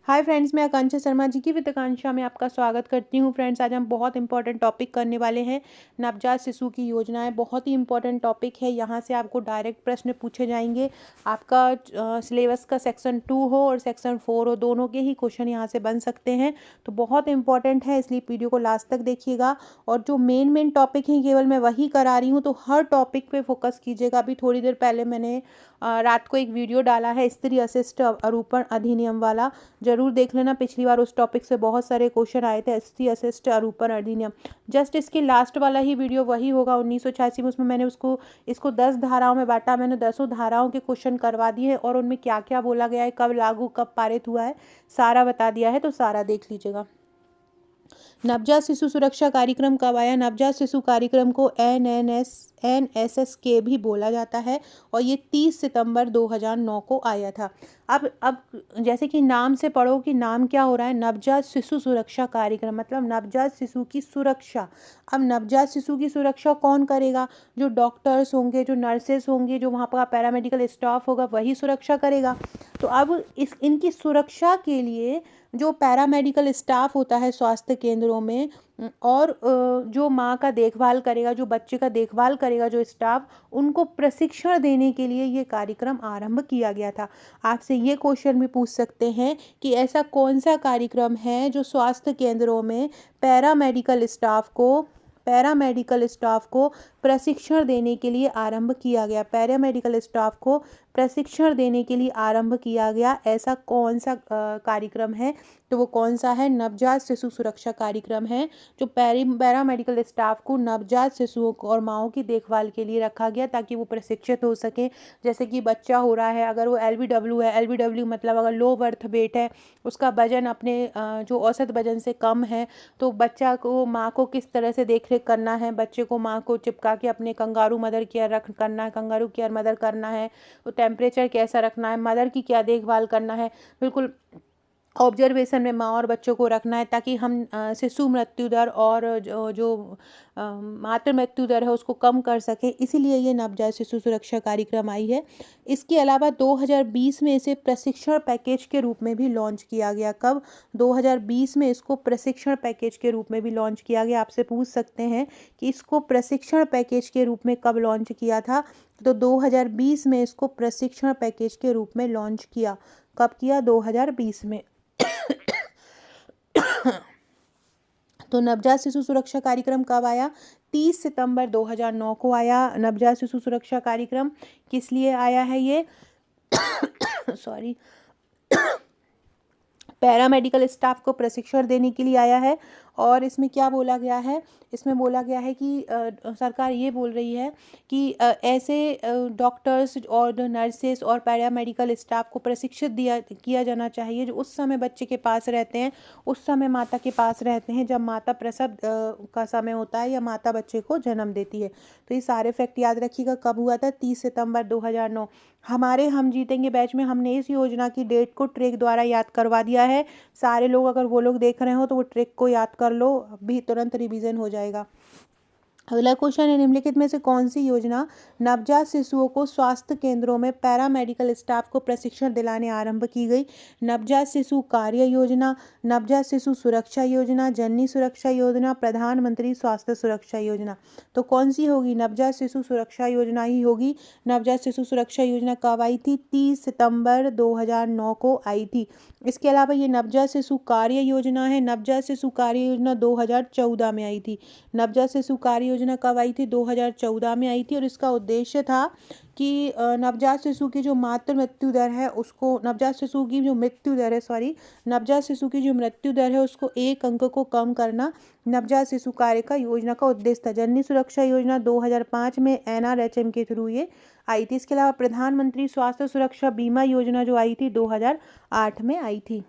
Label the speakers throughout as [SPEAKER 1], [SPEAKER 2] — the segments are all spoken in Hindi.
[SPEAKER 1] हाय फ्रेंड्स, मैं आकांक्षा शर्मा जी की वित्त आकांक्षा में आपका स्वागत करती हूँ। फ्रेंड्स, आज हम बहुत इंपॉर्टेंट टॉपिक करने वाले हैं। नवजात शिशु की योजनाएं बहुत ही इंपॉर्टेंट टॉपिक है। यहाँ से आपको डायरेक्ट प्रश्न पूछे जाएंगे। आपका सिलेबस का सेक्शन 2 हो और सेक्शन 4 हो, दोनों के ही क्वेश्चन यहाँ से बन सकते हैं। तो बहुत इंपॉर्टेंट है, इसलिए वीडियो को लास्ट तक देखिएगा। और जो मेन टॉपिक हैं केवल मैं वही करा रही हूँ, तो हर टॉपिक पे फोकस कीजिएगा। अभी थोड़ी देर पहले मैंने रात को एक वीडियो डाला है स्त्री अशिष्ट आरूपण अधिनियम वाला, जरूर देख लेना। पिछली बार उस टॉपिक से बहुत सारे क्वेश्चन आए थे, स्त्री अशिष्ट आरूपण अधिनियम। जस्ट इसके लास्ट वाला ही वीडियो वही होगा 1986 में। उसमें मैंने इसको 10 धाराओं में बांटा। मैंने 10 धाराओं के क्वेश्चन करवा दिए हैं और उनमें क्या क्या बोला गया है, कब लागू कब पारित हुआ है, सारा बता दिया है। तो सारा देख लीजिएगा। नवजात शिशु सुरक्षा कार्यक्रम कब आया? नवजात शिशु कार्यक्रम को NSS के भी बोला जाता है और ये 30 सितंबर 2009 को आया था। अब जैसे कि नाम से पढ़ो कि नाम क्या हो रहा है, नवजात शिशु सुरक्षा कार्यक्रम, मतलब नवजात शिशु की सुरक्षा। अब नवजात शिशु की सुरक्षा कौन करेगा? जो डॉक्टर्स होंगे, जो नर्सेस होंगे, जो वहाँ पर पैरामेडिकल स्टाफ होगा, वही सुरक्षा करेगा। तो अब इनकी सुरक्षा के लिए जो पैरामेडिकल स्टाफ होता है स्वास्थ्य केंद्रों में, और जो माँ का देखभाल करेगा, जो बच्चे का देखभाल करेगा, जो स्टाफ, उनको प्रशिक्षण देने के लिए ये कार्यक्रम आरंभ किया गया था। आपसे ये क्वेश्चन भी पूछ सकते हैं कि ऐसा कौन सा कार्यक्रम है जो स्वास्थ्य केंद्रों में पैरामेडिकल स्टाफ को प्रशिक्षण देने के लिए आरंभ किया गया। पैरामेडिकल स्टाफ को प्रशिक्षण देने के लिए आरंभ किया गया, ऐसा कौन सा कार्यक्रम है? तो वो कौन सा है? नवजात शिशु सुरक्षा कार्यक्रम है, जो पैरामेडिकल स्टाफ को नवजात शिशुओं को और माँओं की देखभाल के लिए रखा गया ताकि वो प्रशिक्षित हो सके। जैसे कि बच्चा हो रहा है, अगर वो LBW है, LBW मतलब अगर लो बर्थ वेट है, उसका वजन अपने जो औसत वजन से कम है, तो बच्चा को माँ को किस तरह से देख रेख करना है, बच्चे को माँ को चिपका के अपने कंगारू मदर केयर करना है, कंगारू केयर मदर करना है, तो टेम्परेचर कैसा रखना है, मदर की क्या देखभाल करना है, बिल्कुल ऑब्जर्वेशन में माँ और बच्चों को रखना है, ताकि हम शिशु मृत्यु दर और जो मातृ मृत्यु दर है उसको कम कर सकें। इसीलिए ये नवजात शिशु सुरक्षा कार्यक्रम आई है। इसके अलावा 2020 में इसे प्रशिक्षण पैकेज के रूप में भी लॉन्च किया गया। कब? 2020 में इसको प्रशिक्षण पैकेज के रूप में भी लॉन्च किया गया। आपसे पूछ सकते हैं कि इसको प्रशिक्षण पैकेज के रूप में कब लॉन्च किया था? तो 2020 में इसको प्रशिक्षण पैकेज के रूप में लॉन्च किया। कब किया? 2020 में। तो नवजात शिशु सुरक्षा कार्यक्रम कब आया? 30 सितंबर 2009 को आया नवजात शिशु सुरक्षा कार्यक्रम। किस लिए आया है ये? सॉरी, पैरामेडिकल स्टाफ को प्रशिक्षण देने के लिए आया है। और इसमें क्या बोला गया है? इसमें बोला गया है कि सरकार ये बोल रही है कि ऐसे डॉक्टर्स और नर्सेस और पैरामेडिकल स्टाफ को प्रशिक्षित किया जाना चाहिए जो उस समय बच्चे के पास रहते हैं, उस समय माता के पास रहते हैं जब माता प्रसव का समय होता है या माता बच्चे को जन्म देती है। तो ये सारे फैक्ट याद रखिएगा। कब हुआ था? 30 सितंबर 2009। हमारे हम जीतेंगे बैच में हमने इस योजना की डेट को ट्रिक द्वारा याद करवा दिया है। सारे लोग, अगर वो लोग देख रहे हो तो वो ट्रिक को याद कर लो, अभी तुरंत रिवीजन हो जाएगा। अगला क्वेश्चन है, निम्नलिखित में से कौन सी योजना नवजात शिशुओं को स्वास्थ्य केंद्रों में पैरामेडिकल स्टाफ को प्रशिक्षण दिलाने आरंभ की गई? नवजात शिशु कार्य योजना, नवजात शिशु सुरक्षा योजना, जननी सुरक्षा योजना, प्रधानमंत्री स्वास्थ्य सुरक्षा योजना। तो कौन सी होगी? नवजात शिशु सुरक्षा योजना ही होगी। नवजात शिशु सुरक्षा योजना कब आई थी? 30 सितंबर 2009 को आई थी। इसके अलावा ये नवजात शिशु कार्य योजना है। नवजात शिशु कार्य योजना 2014 में आई थी। नवजात शिशु कार्य योजना कब आई थी? 2014 में आई थी। और इसका उद्देश्य था कि नवजात शिशु की जो मातृ मृत्यु दर है उसको, नवजात शिशु की जो मृत्यु दर है, नवजात शिशु की जो मृत्यु दर है उसको 1 अंक को कम करना नवजात शिशु कार्य का योजना का उद्देश्य था। जननी सुरक्षा योजना 2005 में NRHM के थ्रू ये आई थी। इसके अलावा प्रधानमंत्री स्वास्थ्य सुरक्षा बीमा योजना जो आई थी 2008 में आई थी।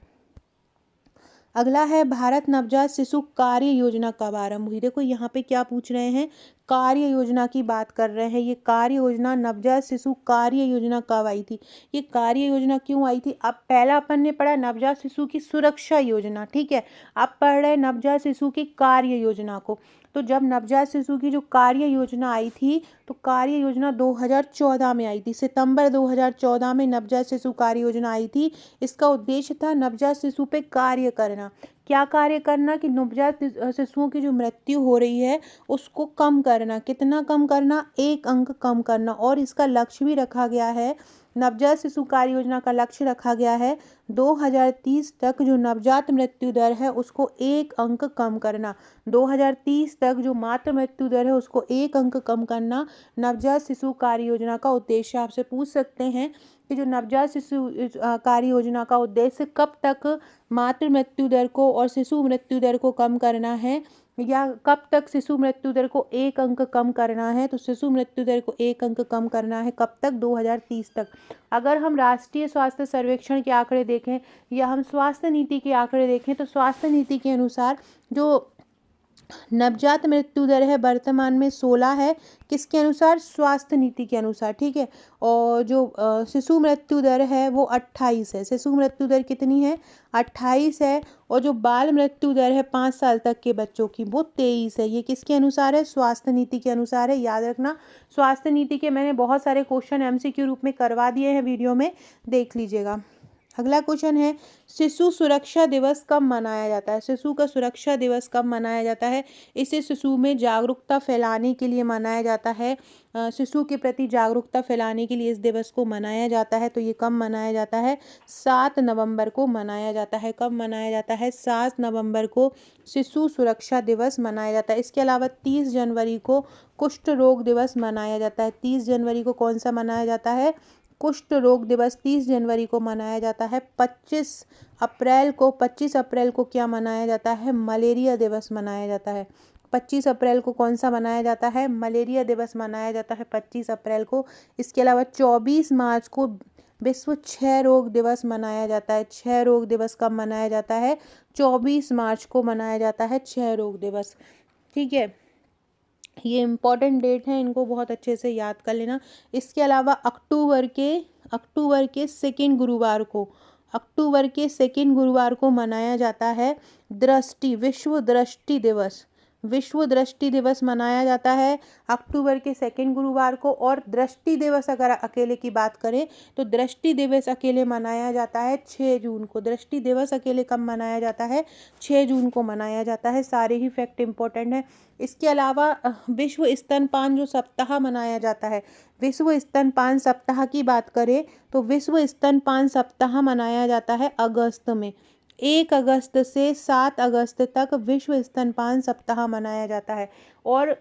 [SPEAKER 1] अगला है, भारत नवजात शिशु कार्य योजना कब आरंभ हुई? देखो यहाँ पे क्या पूछ रहे हैं, कार्य योजना की बात कर रहे हैं। ये कार्य योजना, नवजात शिशु कार्य योजना कब आई थी, ये कार्य योजना क्यों आई थी? अब पहला अपन ने पढ़ा नवजात शिशु की सुरक्षा योजना, ठीक है। अब पढ़ रहे नवजात शिशु की कार्य योजना को। तो जब नवजात शिशु की जो कार्य योजना आई थी, तो कार्य योजना 2014 में आई थी। सितंबर 2014 में नवजात शिशु कार्य योजना आई थी। इसका उद्देश्य था नवजात शिशु पे कार्य करना। क्या कार्य करना? कि नवजात शिशुओं की जो मृत्यु हो रही है उसको कम करना। कितना कम करना? 1 अंक कम करना। और इसका लक्ष्य भी रखा गया है, नवजात शिशु कार्य योजना का लक्ष्य रखा गया है 2030 तक जो नवजात मृत्यु दर है उसको 1 अंक कम करना। 2030 तक जो मातृ मृत्यु दर है उसको 1 अंक कम करना नवजात शिशु कार्य योजना का उद्देश्य। आपसे पूछ सकते हैं कि जो नवजात शिशु कार्य योजना का उद्देश्य कब तक मातृ मृत्यु दर को और शिशु मृत्यु दर को कम करना है, या कब तक शिशु मृत्यु दर को 1 अंक कम करना है? तो शिशु मृत्यु दर को 1 अंक कम करना है कब तक? 2030 तक। अगर हम राष्ट्रीय स्वास्थ्य सर्वेक्षण के आंकड़े देखें या हम स्वास्थ्य नीति के आंकड़े देखें, तो स्वास्थ्य नीति के अनुसार जो नवजात मृत्यु दर है वर्तमान में 16 है। किसके अनुसार? स्वास्थ्य नीति के अनुसार, ठीक है। और जो शिशु मृत्यु दर है वो 28 है। शिशु मृत्यु दर कितनी है? 28 है। और जो बाल मृत्यु दर है 5 साल तक के बच्चों की वो 23 है। ये किसके अनुसार है? स्वास्थ्य नीति के अनुसार है। याद रखना, स्वास्थ्य नीति के मैंने बहुत सारे क्वेश्चन MCQ रूप में करवा दिए हैं, वीडियो में देख लीजिएगा। अगला क्वेश्चन है, शिशु सुरक्षा दिवस कब मनाया जाता है? शिशु का सुरक्षा दिवस कब मनाया जाता है? इसे शिशु में जागरूकता फैलाने के लिए मनाया जाता है। शिशु के प्रति जागरूकता फैलाने के लिए इस दिवस को मनाया जाता है। तो ये कब मनाया जाता है? 7 नवंबर को मनाया जाता है। कब मनाया जाता है? 7 नवंबर को शिशु सुरक्षा दिवस मनाया जाता है। इसके अलावा 30 जनवरी को कुष्ठ रोग दिवस मनाया जाता है। 30 जनवरी को कौन सा मनाया जाता है? कुष्ठ रोग दिवस 30 जनवरी को मनाया जाता है। 25 अप्रैल को क्या मनाया जाता है? मलेरिया दिवस मनाया जाता है। 25 अप्रैल को कौन सा मनाया जाता है? मलेरिया दिवस मनाया जाता है 25 अप्रैल को। इसके अलावा 24 मार्च को विश्व क्षय रोग दिवस मनाया जाता है। क्षय रोग दिवस कब मनाया जाता है? 24 मार्च को मनाया जाता है क्षय रोग दिवस, ठीक है। ये इम्पॉर्टेंट डेट है, इनको बहुत अच्छे से याद कर लेना। इसके अलावा अक्टूबर के सेकेंड गुरुवार को मनाया जाता है विश्व दृष्टि दिवस मनाया जाता है अक्टूबर के सेकेंड गुरुवार को। और दृष्टि दिवस अगर अकेले की बात करें तो दृष्टि दिवस अकेले मनाया जाता है 6 जून को। दृष्टि दिवस अकेले कब मनाया जाता है? 6 जून को मनाया जाता है। सारे ही फैक्ट इंपॉर्टेंट हैं। इसके अलावा विश्व स्तनपान जो सप्ताह मनाया जाता है, विश्व स्तनपान सप्ताह की बात करें तो विश्व स्तनपान सप्ताह मनाया जाता है अगस्त में। 1 अगस्त से 7 अगस्त तक विश्व स्तनपान सप्ताह मनाया जाता है। और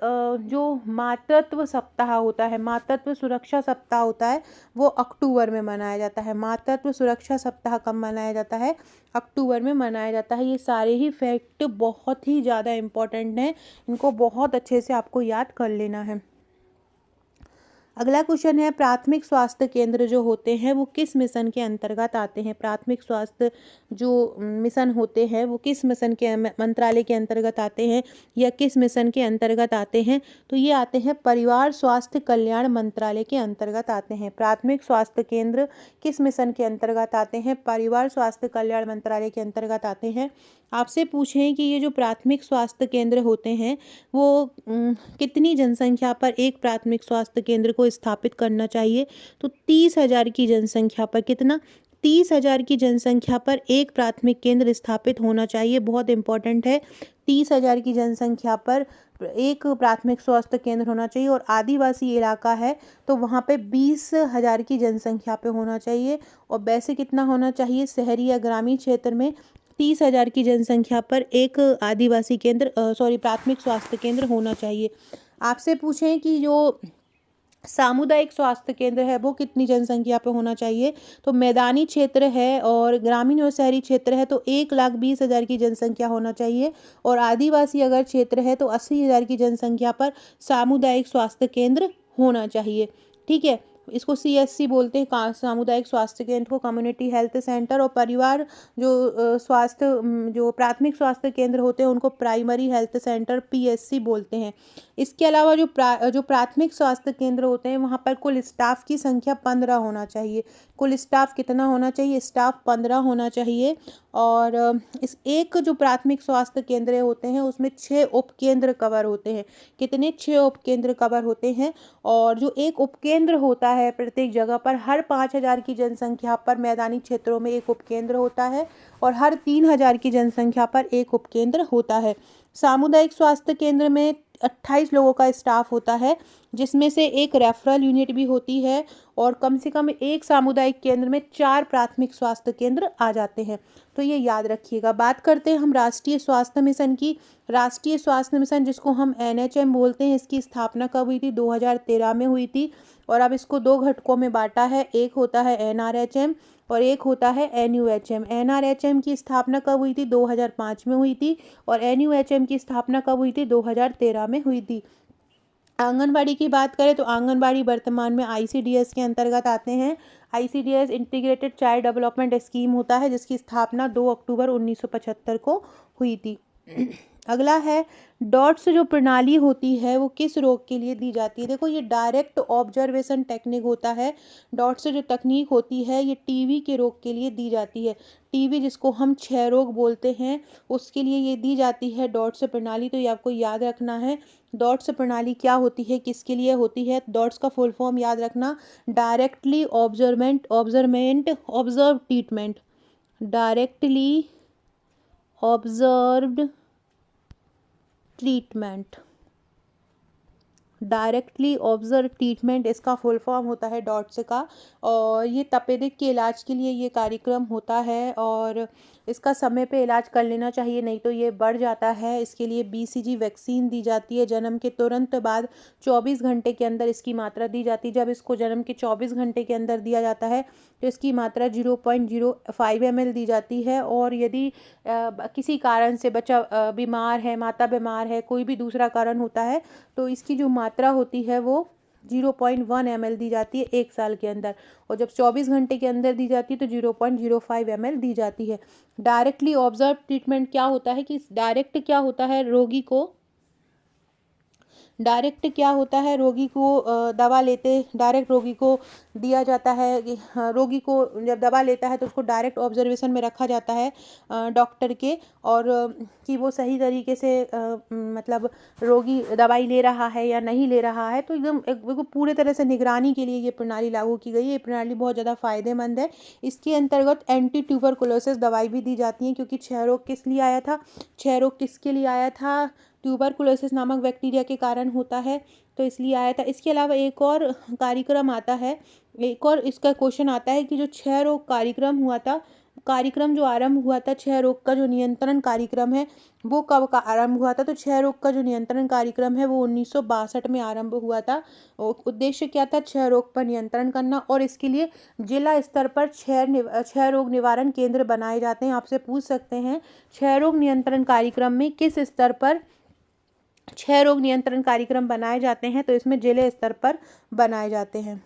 [SPEAKER 1] जो मातृत्व सप्ताह होता है, मातृत्व सुरक्षा सप्ताह होता है, वो अक्टूबर में मनाया जाता है। मातृत्व सुरक्षा सप्ताह कब मनाया जाता है? अक्टूबर में मनाया जाता है। ये सारे ही फैक्ट बहुत ही ज़्यादा इम्पोर्टेंट हैं, इनको बहुत अच्छे से आपको याद कर लेना है। अगला क्वेश्चन है, प्राथमिक स्वास्थ्य केंद्र जो होते हैं वो किस मिशन के अंतर्गत आते हैं? प्राथमिक स्वास्थ्य जो मिशन होते हैं वो किस मिशन के मंत्रालय के अंतर्गत आते हैं या किस मिशन के अंतर्गत आते हैं? तो ये आते हैं परिवार स्वास्थ्य कल्याण मंत्रालय के अंतर्गत आते हैं। प्राथमिक स्वास्थ्य केंद्र किस मिशन के अंतर्गत आते हैं? परिवार स्वास्थ्य कल्याण मंत्रालय के अंतर्गत आते हैं। आपसे पूछें कि ये जो प्राथमिक स्वास्थ्य केंद्र होते हैं वो कितनी जनसंख्या पर एक प्राथमिक स्वास्थ्य केंद्र को स्थापित करना चाहिए? तो 30,000 की जनसंख्या पर। कितना? 30,000 की जनसंख्या पर एक प्राथमिक केंद्र स्थापित होना चाहिए। बहुत इंपॉर्टेंट है, 30,000 की जनसंख्या पर एक प्राथमिक स्वास्थ्य केंद्र होना चाहिए। और आदिवासी इलाका है तो वहाँ पे 20,000 की जनसंख्या पे होना चाहिए। और वैसे कितना होना चाहिए? शहरी या ग्रामीण क्षेत्र में 30,000 की जनसंख्या पर एक आदिवासी प्राथमिक स्वास्थ्य केंद्र होना चाहिए। आपसे पूछें कि जो सामुदायिक स्वास्थ्य केंद्र है वो कितनी जनसंख्या पे होना चाहिए? तो मैदानी क्षेत्र है और ग्रामीण और शहरी क्षेत्र है तो 1,20,000 की जनसंख्या होना चाहिए। और आदिवासी अगर क्षेत्र है तो 80,000 की जनसंख्या पर सामुदायिक स्वास्थ्य केंद्र होना चाहिए, ठीक है। इसको CSC बोलते हैं, सामुदायिक स्वास्थ्य केंद्र को, कम्युनिटी हेल्थ सेंटर। और परिवार जो जो प्राथमिक स्वास्थ्य केंद्र होते हैं उनको प्राइमरी हेल्थ सेंटर PSC बोलते हैं। इसके अलावा जो प्राथमिक स्वास्थ्य केंद्र होते हैं वहाँ पर कुल स्टाफ की संख्या 15 होना चाहिए। कुल स्टाफ कितना होना चाहिए? स्टाफ 15 होना चाहिए। और इस एक जो प्राथमिक स्वास्थ्य केंद्र होते हैं उसमें 6 उपकेंद्र कवर होते हैं। कितने? 6 उपकेंद्र कवर होते हैं। और जो एक उपकेंद्र होता है प्रत्येक जगह पर, हर 5000 की जनसंख्या पर मैदानी क्षेत्रों में एक उपकेंद्र होता है और हर 3000 की जनसंख्या पर एक उपकेंद्र होता है। सामुदायिक स्वास्थ्य केंद्र में 28 लोगों का स्टाफ होता है, जिसमें से एक रेफरल यूनिट भी होती है। और कम से कम एक सामुदायिक केंद्र में 4 प्राथमिक स्वास्थ्य केंद्र आ जाते हैं। तो ये याद रखिएगा। बात करते हैं हम राष्ट्रीय स्वास्थ्य मिशन की। राष्ट्रीय स्वास्थ्य मिशन, जिसको हम NHM बोलते हैं, इसकी स्थापना कब हुई थी? 2013 में हुई थी। और अब इसको 2 घटकों में बांटा है। एक होता है NRHM और एक होता है NUHM। NRHM की स्थापना कब हुई थी? 2005 में हुई थी। और NUHM की स्थापना कब हुई थी? 2013 में हुई थी। आंगनबाड़ी की बात करें तो आंगनबाड़ी वर्तमान में ICDS के अंतर्गत आते हैं। ICDS integrated child development scheme होता है, जिसकी स्थापना 2 अक्टूबर 1975 को हुई थी। अगला है डॉट्स जो प्रणाली होती है वो किस रोग के लिए दी जाती है? देखो, ये डायरेक्ट ऑब्जर्वेशन टेक्निक होता है। डॉट्स जो तकनीक होती है ये टीबी के रोग के लिए दी जाती है। टीबी, जिसको हम क्षय रोग बोलते हैं, उसके लिए ये दी जाती है डॉट्स प्रणाली। तो ये आपको याद रखना है। डॉट्स प्रणाली क्या होती है, किसके लिए होती है? डॉट्स का फुल फॉर्म याद रखना, directly observe treatment. Directly observed treatment. Directly observe treatment इसका फुल फॉर्म होता है डॉट्स का। और ये तपेदिक के इलाज के लिए ये कार्यक्रम होता है और इसका समय पे इलाज कर लेना चाहिए, नहीं तो ये बढ़ जाता है। इसके लिए BCG वैक्सीन दी जाती है। जन्म के तुरंत बाद 24 घंटे के अंदर इसकी मात्रा दी जाती है। जब इसको जन्म के 24 घंटे के अंदर दिया जाता है तो इसकी मात्रा 0.05 ml दी जाती है। और यदि किसी कारण से बच्चा बीमार है, माता बीमार है, कोई भी दूसरा कारण होता है, तो इसकी जो मात्रा होती है वो 0.1 ml दी जाती है 1 साल के अंदर। और जब 24 घंटे के अंदर दी जाती है तो 0.05 ml दी जाती है। डायरेक्टली ऑब्जर्व ट्रीटमेंट क्या होता है कि डायरेक्ट क्या होता है, रोगी को दवा लेते डायरेक्ट रोगी को दिया जाता है कि रोगी को जब दवा लेता है तो उसको डायरेक्ट ऑब्जर्वेशन में रखा जाता है डॉक्टर के, और कि वो सही तरीके से मतलब रोगी दवाई ले रहा है या नहीं ले रहा है। तो एकदम पूरे तरह से निगरानी के लिए ये प्रणाली लागू की गई है। ये प्रणाली बहुत ज़्यादा फायदेमंद है। इसके अंतर्गत एंटी ट्यूबरकुलोसिस दवाई भी दी जाती है, क्योंकि क्षय रोग किस लिए आया था? क्षय रोग किसके लिए आया था? ट्यूबरकुलोसिस नामक बैक्टीरिया के कारण होता है, तो इसलिए आया था। इसके अलावा एक और कार्यक्रम आता है, एक और इसका क्वेश्चन आता है कि जो क्षय रोग कार्यक्रम हुआ था, कार्यक्रम जो आरंभ हुआ था, क्षय रोग का जो नियंत्रण कार्यक्रम है वो कब का आरंभ हुआ था? तो क्षय रोग का जो नियंत्रण कार्यक्रम है वो 1962 में आरंभ हुआ था। उद्देश्य क्या था? क्षय रोग पर नियंत्रण करना। और इसके लिए जिला स्तर पर क्षय रोग निवारण केंद्र बनाए जाते हैं। आपसे पूछ सकते हैं क्षय रोग नियंत्रण कार्यक्रम में किस स्तर पर क्षय रोग नियंत्रण कार्यक्रम बनाए जाते हैं? तो इसमें जिले स्तर पर बनाए जाते हैं।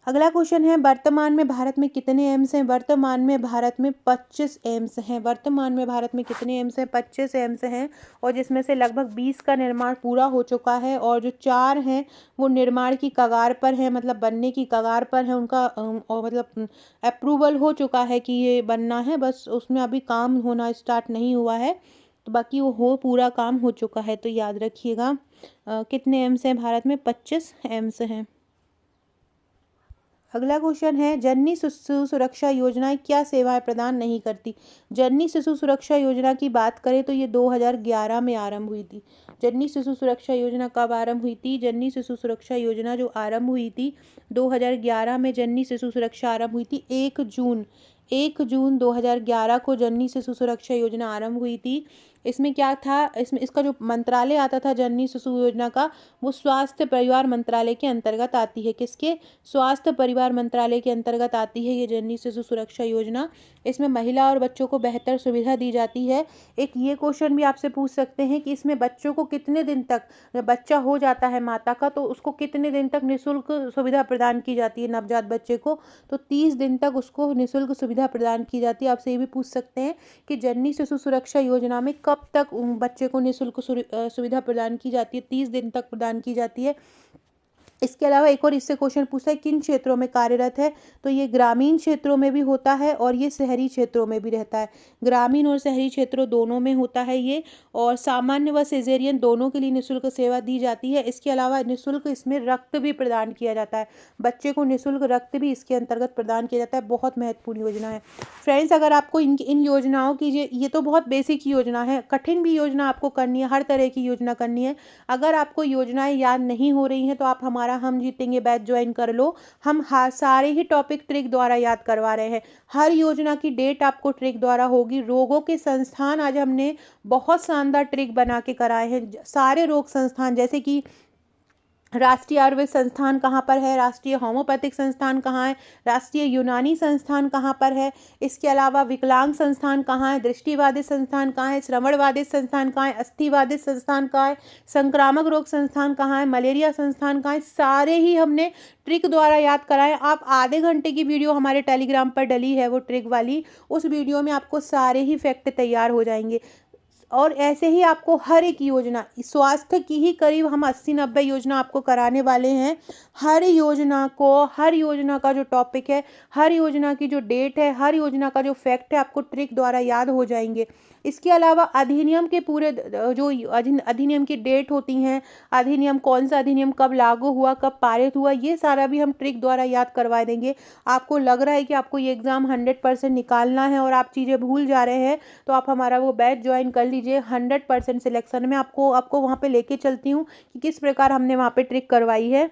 [SPEAKER 1] अगला क्वेश्चन है वर्तमान में भारत में कितने एम्स हैं? वर्तमान में भारत में 25 एम्स हैं। वर्तमान में भारत में कितने एम्स हैं? 25 एम्स हैं। और जिसमें से लगभग 20 का निर्माण पूरा हो चुका है और जो 4 हैं वो निर्माण की कगार पर हैं, मतलब बनने की कगार पर हैं। उनका और मतलब अप्रूवल हो चुका है कि ये बनना है, बस उसमें अभी काम होना स्टार्ट नहीं हुआ है। तो बाकी वो पूरा काम हो चुका है। तो याद रखिएगा कितने एम्स हैं भारत में? 25 एम्स हैं। अगला क्वेश्चन है जननी शिशु सुरक्षा योजना क्या सेवाएं प्रदान नहीं करती? जननी शिशु सुरक्षा योजना की बात करें तो ये 2011 में आरंभ हुई थी। जननी शिशु सुरक्षा योजना कब आरंभ हुई थी? जननी शिशु सुरक्षा योजना जो आरंभ हुई थी 2011 में, जननी शिशु सुरक्षा आरंभ हुई थी 1 जून 2011 को जननी शिशु सुरक्षा योजना आरंभ हुई थी। इसमें क्या था, इसमें इसका जो मंत्रालय आता था जननी शिशु योजना का, वो स्वास्थ्य परिवार मंत्रालय के अंतर्गत आती है। किसके? स्वास्थ्य परिवार मंत्रालय के अंतर्गत आती है ये जननी शिशु सुरक्षा योजना। इसमें महिला और बच्चों को बेहतर सुविधा दी जाती है। एक ये क्वेश्चन भी आपसे पूछ सकते हैं कि इसमें बच्चों को कितने दिन तक, बच्चा हो जाता है माता का तो उसको कितने दिन तक निःशुल्क सुविधा प्रदान की जाती है नवजात बच्चे को, तो 30 दिन तक उसको निःशुल्क सुविधा प्रदान की जाती है। आपसे ये भी पूछ सकते हैं कि जननी शिशु सुरक्षा योजना में कब तक बच्चे को निःशुल्क सुविधा प्रदान की जाती है? 30 दिन तक प्रदान की जाती है। इसके अलावा एक और इससे क्वेश्चन पूछा है किन क्षेत्रों में कार्यरत है, तो ये ग्रामीण क्षेत्रों में भी होता है और ये शहरी क्षेत्रों में भी रहता है। ग्रामीण और शहरी क्षेत्रों दोनों में होता है ये, और सामान्य व सिजेरियन दोनों के लिए निःशुल्क सेवा दी जाती है। इसके अलावा निःशुल्क इसमें रक्त भी प्रदान किया जाता है, बच्चे को निःशुल्क रक्त भी इसके अंतर्गत प्रदान किया जाता है। बहुत महत्वपूर्ण योजना है फ्रेंड्स। अगर आपको इन योजनाओं की, ये तो बहुत बेसिक योजना है, कठिन भी योजना आपको करनी है, हर तरह की योजना करनी है। अगर आपको योजनाएं याद नहीं हो रही हैं तो आप हमारा हम जीतेंगे बैच ज्वाइन कर लो। हम सारे ही टॉपिक ट्रिक द्वारा याद करवा रहे हैं। हर योजना की डेट आपको ट्रिक द्वारा होगी। रोगों के संस्थान आज हमने बहुत शानदार ट्रिक बना के कराए हैं। सारे रोग संस्थान, जैसे कि राष्ट्रीय आयुर्वेद संस्थान कहाँ पर है, राष्ट्रीय होम्योपैथिक संस्थान कहाँ है, राष्ट्रीय यूनानी संस्थान कहाँ पर है, इसके अलावा विकलांग संस्थान कहाँ है, दृष्टिबाधित संस्थान कहाँ है, श्रवणबाधित संस्थान कहाँ है, अस्थिबाधित संस्थान कहाँ है, संक्रामक रोग संस्थान कहाँ है, मलेरिया संस्थान कहाँ है, सारे ही हमने ट्रिक द्वारा याद कराए। आप आधे घंटे की वीडियो हमारे टेलीग्राम पर डली है वो ट्रिक वाली, उस वीडियो में आपको सारे ही फैक्ट तैयार हो जाएंगे। और ऐसे ही आपको हर एक योजना, स्वास्थ्य की ही करीब हम 80-90 योजना आपको कराने वाले हैं। हर योजना को, हर योजना का जो टॉपिक है, हर योजना की जो डेट है, हर योजना का जो फैक्ट है, आपको ट्रिक द्वारा याद हो जाएंगे। इसके अलावा अधिनियम के पूरे जो अधिनियम की डेट होती हैं, अधिनियम कौन सा अधिनियम कब लागू हुआ, कब पारित हुआ, ये सारा भी हम ट्रिक द्वारा याद करवा देंगे। आपको लग रहा है कि आपको ये एग्ज़ाम 100% निकालना है और आप चीज़ें भूल जा रहे हैं, तो आप हमारा वो बैच ज्वाइन कर लीजिए। 100% सिलेक्शन में आपको वहाँ पे लेके चलती हूँ कि किस प्रकार हमने वहाँ पे ट्रिक करवाई है।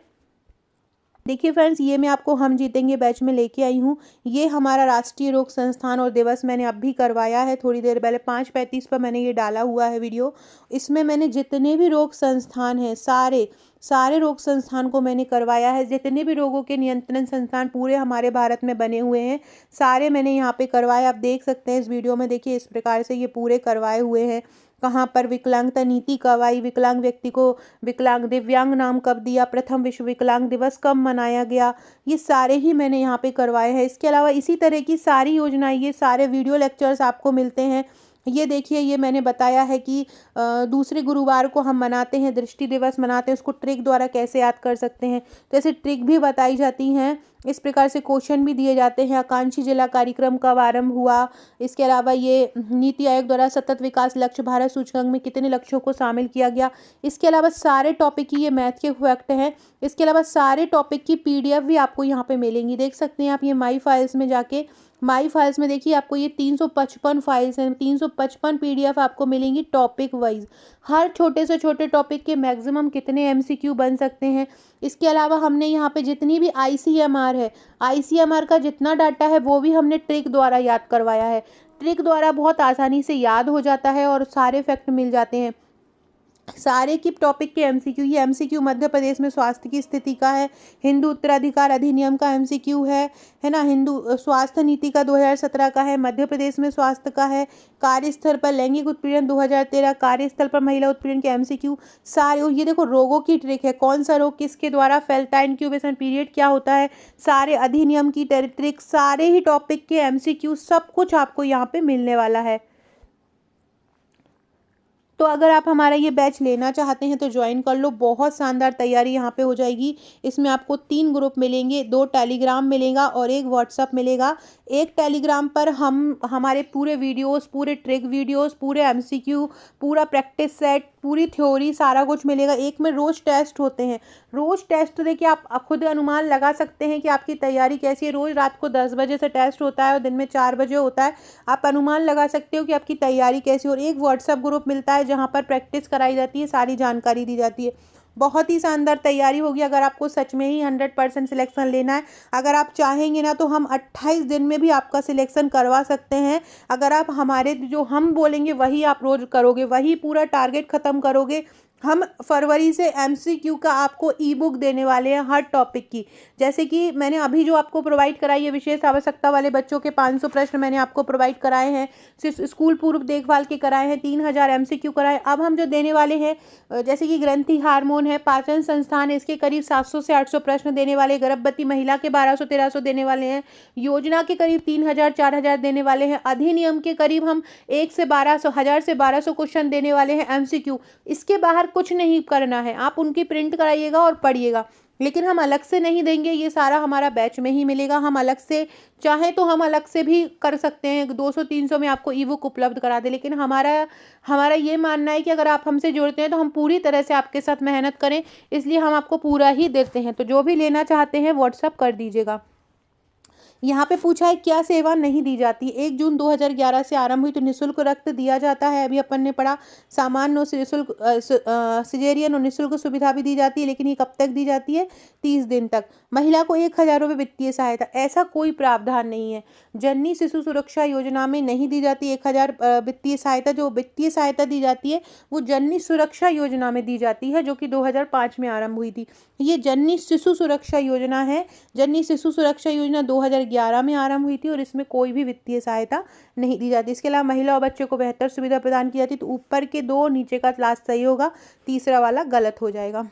[SPEAKER 1] देखिए फ्रेंड्स, ये मैं आपको हम जीतेंगे बैच में लेके आई हूँ। ये हमारा राष्ट्रीय रोग संस्थान और दिवस मैंने अब भी करवाया है, थोड़ी देर पहले 5:35 पर मैंने ये डाला हुआ है वीडियो। इसमें मैंने जितने भी रोग संस्थान हैं, सारे रोग संस्थान को मैंने करवाया है। जितने भी रोगों के नियंत्रण संस्थान पूरे हमारे भारत में बने हुए हैं, सारे मैंने यहाँ पे करवाए। आप देख सकते हैं इस वीडियो में, देखिए इस प्रकार से ये पूरे करवाए हुए हैं। कहाँ पर विकलांगता नीति कब आई, विकलांग व्यक्ति को दिव्यांग नाम कब दिया, प्रथम विश्व विकलांग दिवस कब मनाया गया, ये सारे ही मैंने यहाँ पे करवाए हैं। इसके अलावा इसी तरह की सारी योजनाएं, ये सारे वीडियो लेक्चर्स आपको मिलते हैं। ये देखिए, ये मैंने बताया है कि दूसरे गुरुवार को हम मनाते हैं, दृष्टि दिवस मनाते हैं, उसको ट्रिक द्वारा कैसे याद कर सकते हैं, तो ऐसे ट्रिक भी बताई जाती हैं। इस प्रकार से क्वेश्चन भी दिए जाते हैं। आकांक्षी जिला कार्यक्रम कब आरंभ हुआ, इसके अलावा ये नीति आयोग द्वारा सतत विकास लक्ष्य भारत सूचकांक में कितने लक्ष्यों को शामिल किया गया। इसके अलावा सारे टॉपिक की, ये मैथ के फैक्ट हैं। इसके अलावा सारे टॉपिक की PDF भी आपको यहाँ पे मिलेंगी। देख सकते हैं आप, ये माई फाइल्स में जाके, माई फाइल्स में देखिए आपको ये 355 फाइल्स हैं, 355 PDF आपको मिलेंगी टॉपिक वाइज। हर छोटे से छोटे टॉपिक के मैक्सिमम कितने MCQ बन सकते हैं। इसके अलावा हमने यहाँ पे जितनी भी ICMR है, ICMR का जितना डाटा है वो भी हमने ट्रिक द्वारा याद करवाया है। ट्रिक द्वारा बहुत आसानी से याद हो जाता है और सारे फैक्ट मिल जाते हैं। सारे की टॉपिक के MCQ, ये MCQ मध्य प्रदेश में स्वास्थ्य की स्थिति का है, हिंदू उत्तराधिकार अधिनियम का MCQ है ना, हिंदू स्वास्थ्य नीति का 2017 का है, मध्य प्रदेश में स्वास्थ्य का है, कार्यस्थल पर लैंगिक उत्पीड़न 2013, कार्यस्थल पर महिला उत्पीड़न के MCQ सारे। ये देखो रोगों की ट्रिक है, कौन सा रोग किसके द्वारा फैलता है, इंक्यूबेशन पीरियड क्या होता है, सारे अधिनियम की ट्रिक, सारे ही टॉपिक के MCQ, सब कुछ आपको यहाँ पे मिलने वाला है। तो अगर आप हमारा ये बैच लेना चाहते हैं तो ज्वाइन कर लो। बहुत शानदार तैयारी यहाँ पे हो जाएगी। इसमें आपको 3 ग्रुप मिलेंगे, 2 टेलीग्राम मिलेगा और 1 व्हाट्सअप मिलेगा। एक टेलीग्राम पर हम हमारे पूरे वीडियोस, पूरे ट्रिक वीडियोस, पूरे MCQ, पूरा प्रैक्टिस सेट, पूरी थ्योरी, सारा कुछ मिलेगा। एक में रोज़ टेस्ट होते हैं। रोज़ टेस्ट देखिए, आप खुद अनुमान लगा सकते हैं कि आपकी तैयारी कैसी है। रोज़ रात को 10 बजे से टेस्ट होता है और दिन में 4 बजे होता है। आप अनुमान लगा सकते हो कि आपकी तैयारी कैसी। और एक व्हाट्सअप ग्रुप मिलता है जहाँ पर प्रैक्टिस कराई जाती है, सारी जानकारी दी जाती है। बहुत ही शानदार तैयारी होगी अगर आपको सच में ही 100% सिलेक्शन लेना है। अगर आप चाहेंगे ना तो हम 28 दिन में भी आपका सिलेक्शन करवा सकते हैं। अगर आप हमारे जो हम बोलेंगे वही आप रोज़ करोगे, वही पूरा टारगेट ख़त्म करोगे। हम फरवरी से एमसीक्यू का आपको ई बुक देने वाले हैं हर टॉपिक की। जैसे कि मैंने अभी जो आपको प्रोवाइड कराई है, विशेष आवश्यकता वाले बच्चों के 500 प्रश्न मैंने आपको प्रोवाइड कराए हैं, स्कूल पूर्व देखभाल के कराए हैं, 3000 एमसीक्यू कराए। अब हम जो देने वाले हैं जैसे कि ग्रंथि हार्मोन है, पाचन संस्थान है, इसके करीब 700 से 800 प्रश्न देने वाले, गर्भवती महिला के 1200-1300 देने वाले हैं, योजना के करीब 3000-4000 देने वाले हैं, अधिनियम के करीब हम 1000 से 1200 क्वेश्चन देने वाले हैं एमसीक्यू। इसके बाहर कुछ नहीं करना है, आप उनकी प्रिंट कराइएगा और पढ़िएगा। लेकिन हम अलग से नहीं देंगे, ये सारा हमारा बैच में ही मिलेगा। हम अलग से चाहें तो हम अलग से भी कर सकते हैं, 200-300 में आपको ई बुक उपलब्ध करा दे। लेकिन हमारा हमारा ये मानना है कि अगर आप हमसे जुड़ते हैं तो हम पूरी तरह से आपके साथ मेहनत करें, इसलिए हम आपको पूरा ही देते हैं। तो जो भी लेना चाहते हैं व्हाट्सअप कर दीजिएगा। यहाँ पे पूछा है क्या सेवा नहीं दी जाती। 1 जून 2011 से आरंभ हुई तो निःशुल्क रक्त दिया जाता है। अभी अपन ने पढ़ा सामान्य और निःशुल्क सिजेरियन और निःशुल्क सुविधा भी दी जाती है, लेकिन ये कब तक दी जाती है? 30 दिन तक। महिला को 1000 रुपये वित्तीय सहायता, ऐसा कोई प्रावधान नहीं है। जननी शिशु सुरक्षा योजना में नहीं दी जाती 1000 वित्तीय सहायता। जो वित्तीय सहायता दी जाती है वो जननी सुरक्षा योजना में दी जाती है, जो कि 2005 में आरंभ हुई थी। ये जननी शिशु सुरक्षा योजना है। जननी शिशु सुरक्षा योजना 2011 में आरंभ हुई थी और इसमें कोई भी वित्तीय सहायता नहीं दी जाती। इसके अलावा महिला और बच्चे को बेहतर सुविधा प्रदान की जाती है। तो ऊपर के 2, नीचे का लास्ट सही होगा, तीसरा वाला गलत हो जाएगा।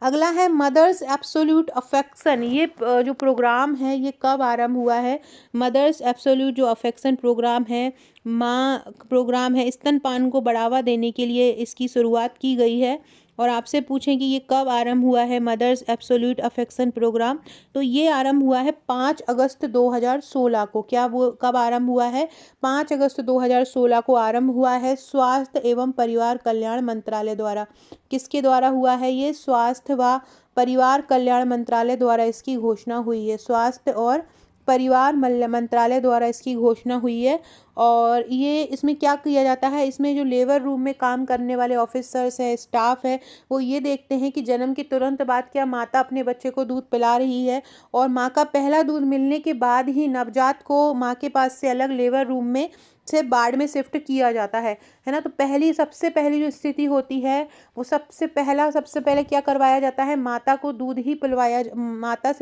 [SPEAKER 1] अगला है मदर्स एब्सोल्यूट अफेक्शन। ये जो प्रोग्राम है ये कब आरंभ हुआ है? मदर्स एब्सोल्यूट जो अफेक्शन प्रोग्राम है, माँ प्रोग्राम है, स्तनपान को बढ़ावा देने के लिए इसकी शुरुआत की गई है। और आपसे पूछें कि ये कब आरंभ हुआ है मदर्स एब्सोल्यूट अफेक्शन प्रोग्राम, तो ये आरंभ हुआ है 5 अगस्त 2016 को। क्या वो कब आरंभ हुआ है? 5 अगस्त 2016 को आरंभ हुआ है स्वास्थ्य एवं परिवार कल्याण मंत्रालय द्वारा। किसके द्वारा हुआ है ये? स्वास्थ्य व परिवार कल्याण मंत्रालय द्वारा इसकी घोषणा हुई है। स्वास्थ्य और परिवार मंत्रालय द्वारा इसकी घोषणा हुई है। और ये इसमें क्या किया जाता है? इसमें जो लेबर रूम में काम करने वाले ऑफिसर्स है, स्टाफ है, वो ये देखते हैं कि जन्म के तुरंत बाद क्या माता अपने बच्चे को दूध पिला रही है, और माँ का पहला दूध मिलने के बाद ही नवजात को माँ के पास से अलग लेबर रूम में से वार्ड में शिफ्ट किया जाता है ना। तो सबसे पहली जो स्थिति होती है वो सबसे पहले क्या करवाया जाता है? माता से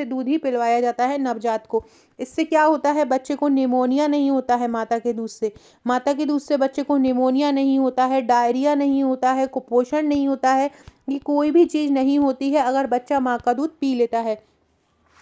[SPEAKER 1] दूध ही पिलवाया जाता है नवजात को। इससे क्या होता है? बच्चे को निमोनिया नहीं होता है माता के दूध से बच्चे को निमोनिया नहीं होता है, डायरिया नहीं होता है, कुपोषण नहीं होता है, ये कोई भी चीज़ नहीं होती है अगर बच्चा माँ का दूध पी लेता है।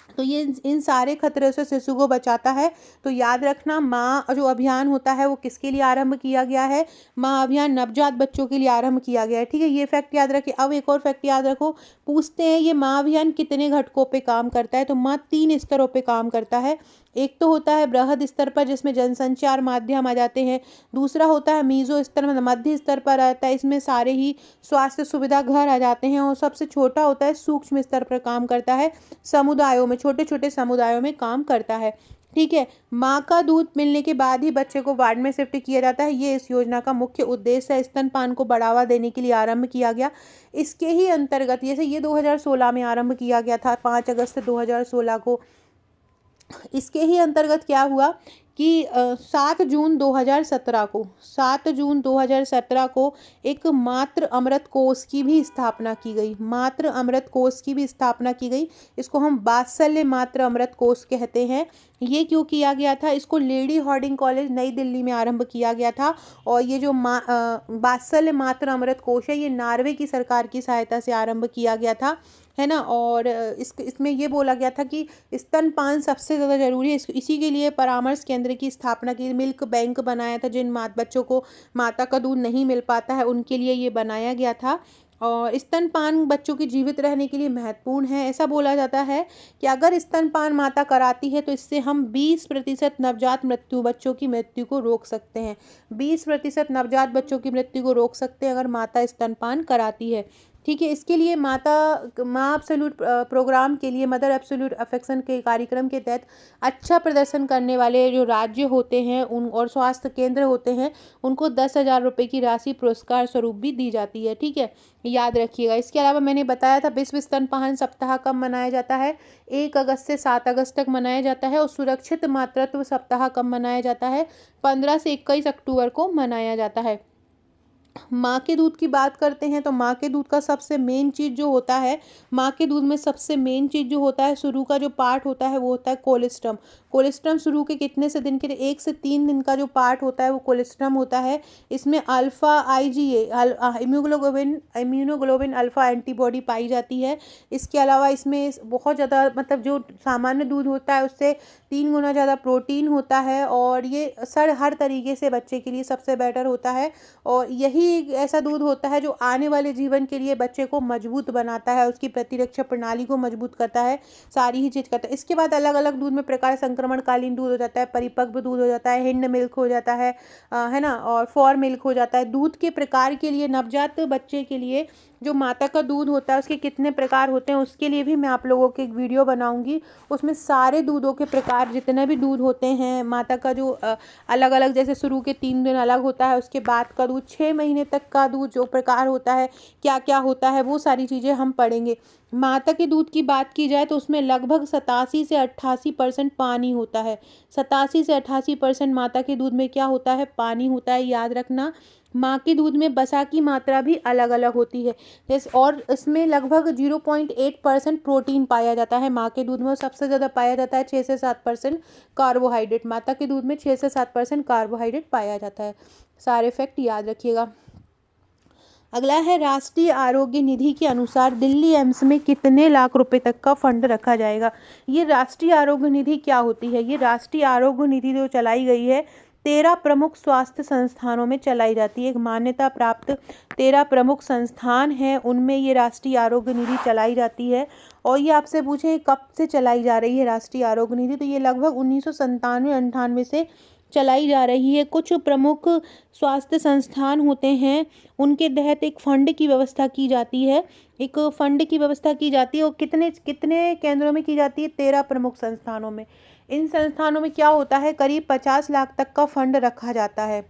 [SPEAKER 1] तो ये इन सारे खतरे से शिशु को बचाता है। तो याद रखना, माँ जो अभियान होता है वो किसके लिए आरंभ किया गया है? माँ अभियान नवजात बच्चों के लिए आरंभ किया गया है। ठीक है, ये फैक्ट याद रखिए। अब एक और फैक्ट याद रखो, पूछते हैं ये माँ अभियान कितने घटकों पे काम करता है? तो माँ 3 स्तरों पे काम करता है। एक तो होता है बृहद स्तर पर, जिसमें जनसंचार माध्यम आ जाते हैं। दूसरा होता है मीजो स्तर में, मध्य स्तर पर आता है, इसमें सारे ही स्वास्थ्य सुविधा घर आ जाते हैं। और सबसे छोटा होता है सूक्ष्म स्तर पर काम करता है, समुदायों में, छोटे छोटे समुदायों में काम करता है। ठीक है, माँ का दूध मिलने के बाद ही बच्चे को वार्ड में शिफ्ट किया जाता है। ये इस योजना का मुख्य उद्देश्य है। स्तनपान को बढ़ावा देने के लिए आरंभ किया गया। इसके ही अंतर्गत जैसे ये 2016 में आरंभ किया गया था, 5 अगस्त 2016 को। इसके ही अंतर्गत क्या हुआ कि 7 जून 2017 को एक मातृ अमृत कोष की भी स्थापना की गई। मातृ अमृत कोष की भी स्थापना की गई। इसको हम वात्सल्य मातृ अमृत कोष कहते हैं। ये क्यों किया गया था? इसको लेडी हार्डिंग कॉलेज नई दिल्ली में आरंभ किया गया था। और ये जो वात्सल्य मातृ अमृत कोष है ये नॉर्वे की सरकार की सहायता से आरंभ किया गया था, है ना। और इसमें ये बोला गया था कि स्तनपान सबसे ज़्यादा जरूरी है। इसी के लिए परामर्श केंद्र की स्थापना की, मिल्क बैंक बनाया था। जिन बच्चों को माता का दूध नहीं मिल पाता है उनके लिए ये बनाया गया था। और स्तनपान बच्चों के जीवित रहने के लिए महत्वपूर्ण है। ऐसा बोला जाता है कि अगर स्तनपान माता कराती है तो इससे हम 20% नवजात बच्चों की मृत्यु को रोक सकते हैं। 20% नवजात बच्चों की मृत्यु को रोक सकते हैं अगर माता स्तनपान कराती है। ठीक है। इसके लिए माँ एब्सोल्यूट प्रोग्राम के लिए, मदर एब्सोल्यूट अफेक्शन के कार्यक्रम के तहत अच्छा प्रदर्शन करने वाले जो राज्य होते हैं उन और स्वास्थ्य केंद्र होते हैं, उनको 10,000 रुपये की राशि पुरस्कार स्वरूप भी दी जाती है। ठीक है, याद रखिएगा। इसके अलावा मैंने बताया था विश्व स्तनपान सप्ताह कब मनाया जाता है, 1 अगस्त से 7 अगस्त तक मनाया जाता है। और सुरक्षित मातृत्व सप्ताह कब मनाया जाता है, 15 से 21 अक्टूबर को मनाया जाता है। माँ के दूध की बात करते हैं तो माँ के दूध का सबसे मेन चीज़ जो होता है, माँ के दूध में सबसे मेन चीज़ जो होता है, शुरू का जो पार्ट होता है वो होता है कोलेस्ट्रम। कोलेस्ट्रम शुरू के कितने से दिन के लिए, 1 से 3 दिन का जो पार्ट होता है वो कोलेस्ट्रम होता है। इसमें alpha IgA immunoglobulin alpha antibody पाई जाती है। इसके अलावा इसमें बहुत ज़्यादा मतलब जो सामान्य दूध होता है उससे 3 गुना ज़्यादा प्रोटीन होता है, और ये हर तरीके से बच्चे के लिए सबसे बेटर होता है। और यही एक ऐसा दूध होता है जो आने वाले जीवन के लिए बच्चे को मजबूत बनाता है, उसकी प्रतिरक्षा प्रणाली को मजबूत करता है, सारी ही चीज़ करता है। इसके बाद अलग अलग दूध में प्रकार, संक्रमणकालीन दूध हो जाता है, परिपक्व दूध हो जाता है, हिंड मिल्क हो जाता है ना, और फॉर मिल्क हो जाता है। दूध के प्रकार के लिए नवजात बच्चे के लिए जो माता का दूध होता है उसके कितने प्रकार होते हैं उसके लिए भी मैं आप लोगों की एक वीडियो बनाऊंगी। उसमें सारे दूधों के प्रकार, जितने भी दूध होते हैं माता का जो अलग अलग, जैसे शुरू के 3 दिन अलग होता है, उसके बाद का दूध 6 महीने तक का दूध जो प्रकार होता है, क्या क्या होता है, वो सारी चीज़ें हम पढ़ेंगे। माता के दूध की बात की जाए तो उसमें लगभग 87 से 88% पानी होता है। 87 से 88% माता के दूध में क्या होता है, पानी होता है, याद रखना। माँ के दूध में वसा की मात्रा भी अलग अलग होती है, जैसे और इसमें लगभग 0.8% प्रोटीन पाया जाता है माँ के दूध में, और सबसे ज़्यादा पाया जाता है 6 से 7% कार्बोहाइड्रेट। माता के दूध में 6 से 7% कार्बोहाइड्रेट पाया जाता है। सारे फैक्ट याद रखिएगा। अगला है राष्ट्रीय आरोग्य निधि के अनुसार दिल्ली एम्स में कितने लाख रुपए तक का फंड रखा जाएगा। ये राष्ट्रीय आरोग्य निधि क्या होती है, ये राष्ट्रीय आरोग्य निधि जो चलाई गई है 13 प्रमुख स्वास्थ्य संस्थानों में चलाई जाती है। एक मान्यता प्राप्त 13 प्रमुख संस्थान हैं, उनमें ये राष्ट्रीय आरोग्य निधि चलाई जाती है। और ये आपसे पूछे कब से चलाई जा रही है राष्ट्रीय आरोग्य निधि, तो ये लगभग 1997-98 से चलाई जा रही है। कुछ प्रमुख स्वास्थ्य संस्थान होते हैं, उनके तहत एक फंड की व्यवस्था की जाती है, एक फंड की व्यवस्था की जाती है। और कितने कितने केंद्रों में की जाती है, 13 प्रमुख संस्थानों में। इन संस्थानों में क्या होता है, करीब 50 लाख तक का फंड रखा जाता है।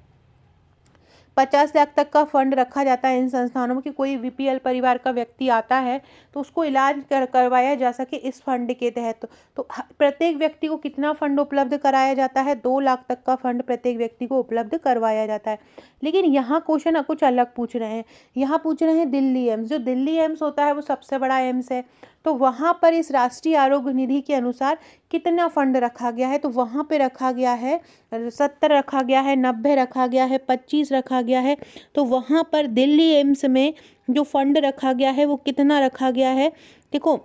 [SPEAKER 1] 50 लाख तक का फंड रखा जाता है इन संस्थानों में, कि कोई BPL परिवार का व्यक्ति आता है तो उसको इलाज करवाया जा सके इस फंड के तहत। तो प्रत्येक व्यक्ति को कितना फंड उपलब्ध कराया जाता है, 2 लाख तक का फंड प्रत्येक व्यक्ति को उपलब्ध करवाया जाता है। लेकिन यहाँ क्वेश्चन कुछ अलग पूछ रहे हैं। यहाँ पूछ रहे हैं दिल्ली एम्स, जो दिल्ली एम्स होता है वो सबसे बड़ा एम्स है, तो वहाँ पर इस राष्ट्रीय आरोग्य निधि के अनुसार कितना फंड रखा गया है, तो वहाँ पे रखा गया है 70 रखा गया है, 90 रखा गया है, 25 रखा गया है। तो वहाँ पर दिल्ली एम्स में जो फंड रखा गया है वो कितना रखा गया है, देखो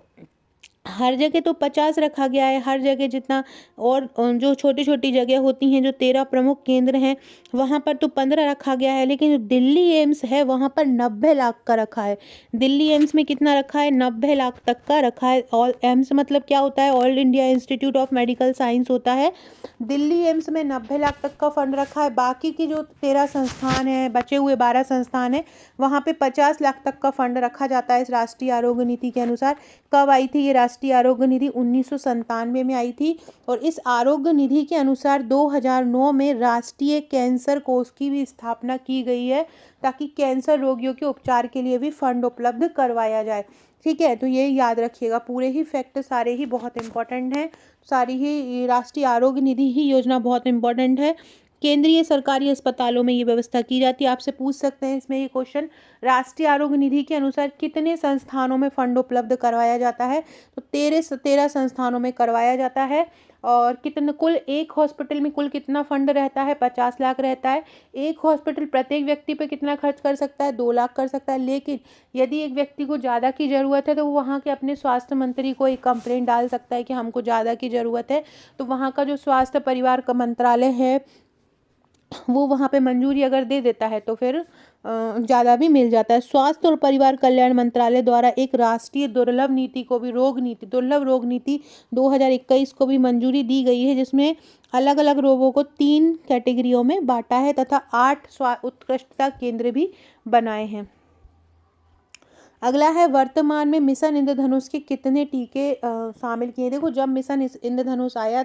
[SPEAKER 1] हर जगह तो 50 रखा गया है, हर जगह जितना, और जो छोटी छोटी जगह होती हैं जो 13 प्रमुख केंद्र हैं वहाँ पर तो 15 रखा गया है, लेकिन जो दिल्ली एम्स है वहाँ पर 90 लाख का रखा है। दिल्ली एम्स में कितना रखा है, 90 लाख तक का रखा है। ऑल एम्स मतलब क्या होता है, all India institute of medical science होता है। दिल्ली एम्स में 90 लाख तक का फंड रखा है। बाकी की जो 13 संस्थान हैं, बचे हुए 12 संस्थान हैं, वहाँ पे 50 लाख तक का फंड रखा जाता है इस राष्ट्रीय आरोग्य नीति के अनुसार। कब आई थी ये राष्ट्रीय आरोग्य निधि, 1997 में आई थी। और इस आरोग्य निधि के अनुसार 2009 में राष्ट्रीय कैंसर कोष की भी स्थापना की गई है, ताकि कैंसर रोगियों के उपचार के लिए भी फंड उपलब्ध करवाया जाए। ठीक है, तो ये याद रखिएगा। पूरे ही फैक्ट सारे ही बहुत इंपॉर्टेंट हैं, सारी ही राष्ट्रीय आरोग्य निधि ही योजना बहुत इंपॉर्टेंट है। केंद्रीय सरकारी अस्पतालों में ये व्यवस्था की जाती है। आपसे पूछ सकते हैं इसमें ये क्वेश्चन, राष्ट्रीय आरोग्य निधि के अनुसार कितने संस्थानों में फंड उपलब्ध करवाया जाता है, तो 13 संस्थानों में करवाया जाता है। और कितने, कुल एक हॉस्पिटल में कुल कितना फंड रहता है, 50 लाख रहता है। एक हॉस्पिटल प्रत्येक व्यक्ति पे कितना खर्च कर सकता है, 2 लाख कर सकता है। लेकिन यदि एक व्यक्ति को ज़्यादा की ज़रूरत है तो वो वहाँ के अपने स्वास्थ्य मंत्री को एक कंप्लेंट डाल सकता है कि हमको ज़्यादा की ज़रूरत है, तो वहाँ का जो स्वास्थ्य परिवार का मंत्रालय है वो वहाँ पे मंजूरी अगर दे देता है तो फिर ज़्यादा भी मिल जाता है। स्वास्थ्य और परिवार कल्याण मंत्रालय द्वारा एक राष्ट्रीय दुर्लभ नीति को भी, दुर्लभ रोग नीति 2021 को भी मंजूरी दी गई है, जिसमें अलग अलग रोगों को 3 कैटेगरियों में बांटा है तथा 8 उत्कृष्टता केंद्र भी बनाए हैं। अगला है वर्तमान में मिशन इंद्रधनुष के कितने टीके शामिल किए। देखो जब मिशन इंद्रधनुष आया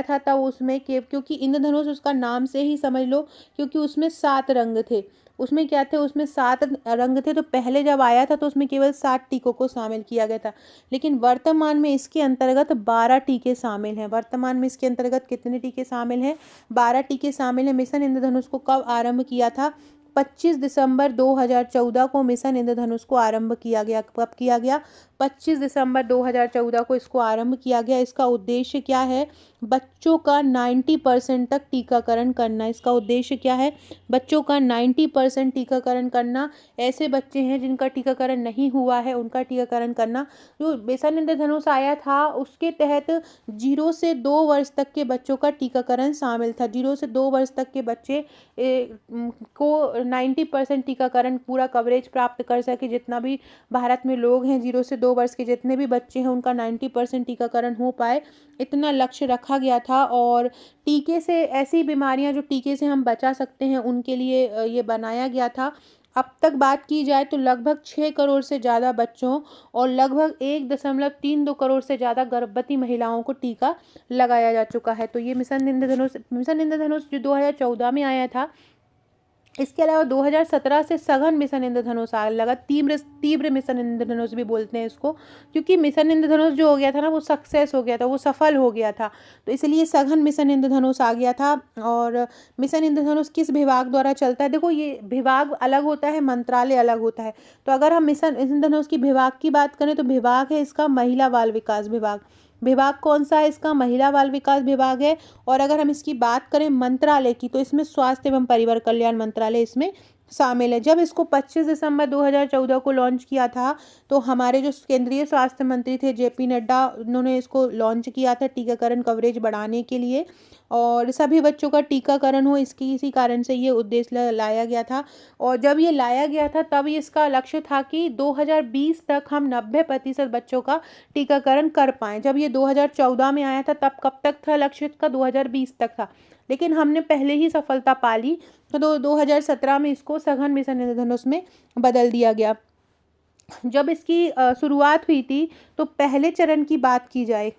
[SPEAKER 1] था, तब उसमें क्योंकि इंद्रधनुष उसका नाम से ही समझ लो, क्योंकि उसमें 7 रंग थे। उसमें क्या थे, उसमें 7 रंग थे। तो पहले जब आया था तो उसमें केवल 7 टीकों को शामिल किया गया था, लेकिन वर्तमान में इसके अंतर्गत 12 टीके शामिल हैं। वर्तमान में इसके अंतर्गत कितने टीके शामिल हैं, 12 टीके शामिल हैं। मिशन इंद्रधनुष को कब आरंभ किया था, 25 दिसंबर 2014 को मिशन इंद्रधनुष को आरंभ किया गया। कब किया गया, 25 दिसंबर 2014 को इसको आरंभ किया गया। इसका उद्देश्य क्या है, बच्चों का 90% तक टीकाकरण करना। इसका उद्देश्य क्या है, बच्चों का 90% टीकाकरण करना। ऐसे बच्चे हैं जिनका टीकाकरण नहीं हुआ है, उनका टीकाकरण करना। जो मिशन इंद्रधनुष आया था उसके तहत 0 से 2 वर्ष तक के बच्चों का टीकाकरण शामिल था। 0 से 2 वर्ष तक के बच्चे को 90% टीकाकरण पूरा कवरेज प्राप्त कर सके। जितना भी भारत में लोग हैं 0 से 2 वर्ष के जितने भी बच्चे हैं उनका 90% टीकाकरण हो पाए, इतना लक्ष्य रखा गया था। और टीके से, ऐसी बीमारियां जो टीके से हम बचा सकते हैं उनके लिए ये बनाया गया था। अब तक बात की जाए तो लगभग 6 करोड़ से ज़्यादा बच्चों और लगभग 1.32 करोड़ से ज़्यादा गर्भवती महिलाओं को टीका लगाया जा चुका है। तो ये मिशन इंद्रधनुष जो 2014 में आया था। इसके अलावा 2017 से सघन मिशन इंद्रधनुष आने लगा। तीव्र मिशन इंद्रधनुष भी बोलते हैं इसको, क्योंकि मिशन इंद्रधनुष जो हो गया था ना, वो सक्सेस हो गया था, वो सफल हो गया था, तो इसलिए सघन मिशन इंद्रधनुष आ गया था। और मिशन इंद्रधनुष किस विभाग द्वारा चलता है, देखो ये विभाग अलग होता है, मंत्रालय अलग होता है। तो अगर हम मिशन इंद्रधनुष की विभाग की बात करें तो विभाग है इसका महिला बाल विकास विभाग। विभाग कौन सा है इसका, महिला बाल विकास विभाग है। और अगर हम इसकी बात करें मंत्रालय की तो इसमें स्वास्थ्य एवं परिवार कल्याण मंत्रालय इसमें शामिल है। जब इसको 25 दिसंबर 2014 को लॉन्च किया था तो हमारे जो केंद्रीय स्वास्थ्य मंत्री थे JP नड्डा, उन्होंने इसको लॉन्च किया था टीकाकरण कवरेज बढ़ाने के लिए और सभी बच्चों का टीकाकरण हो, इसी कारण से ये उद्देश्य लाया गया था। और जब ये लाया गया था तब इसका लक्ष्य था कि 2020 तक हम 90% बच्चों का टीकाकरण कर पाएँ। जब ये 2014 में आया था तब कब तक था लक्ष्य का, 2020 तक था, लेकिन हमने पहले ही सफलता पा ली। तो 2017 में इसको सघन मिशन इंद्रधनुष में बदल दिया गया। जब इसकी शुरुआत हुई थी तो पहले चरण की बात की जाए,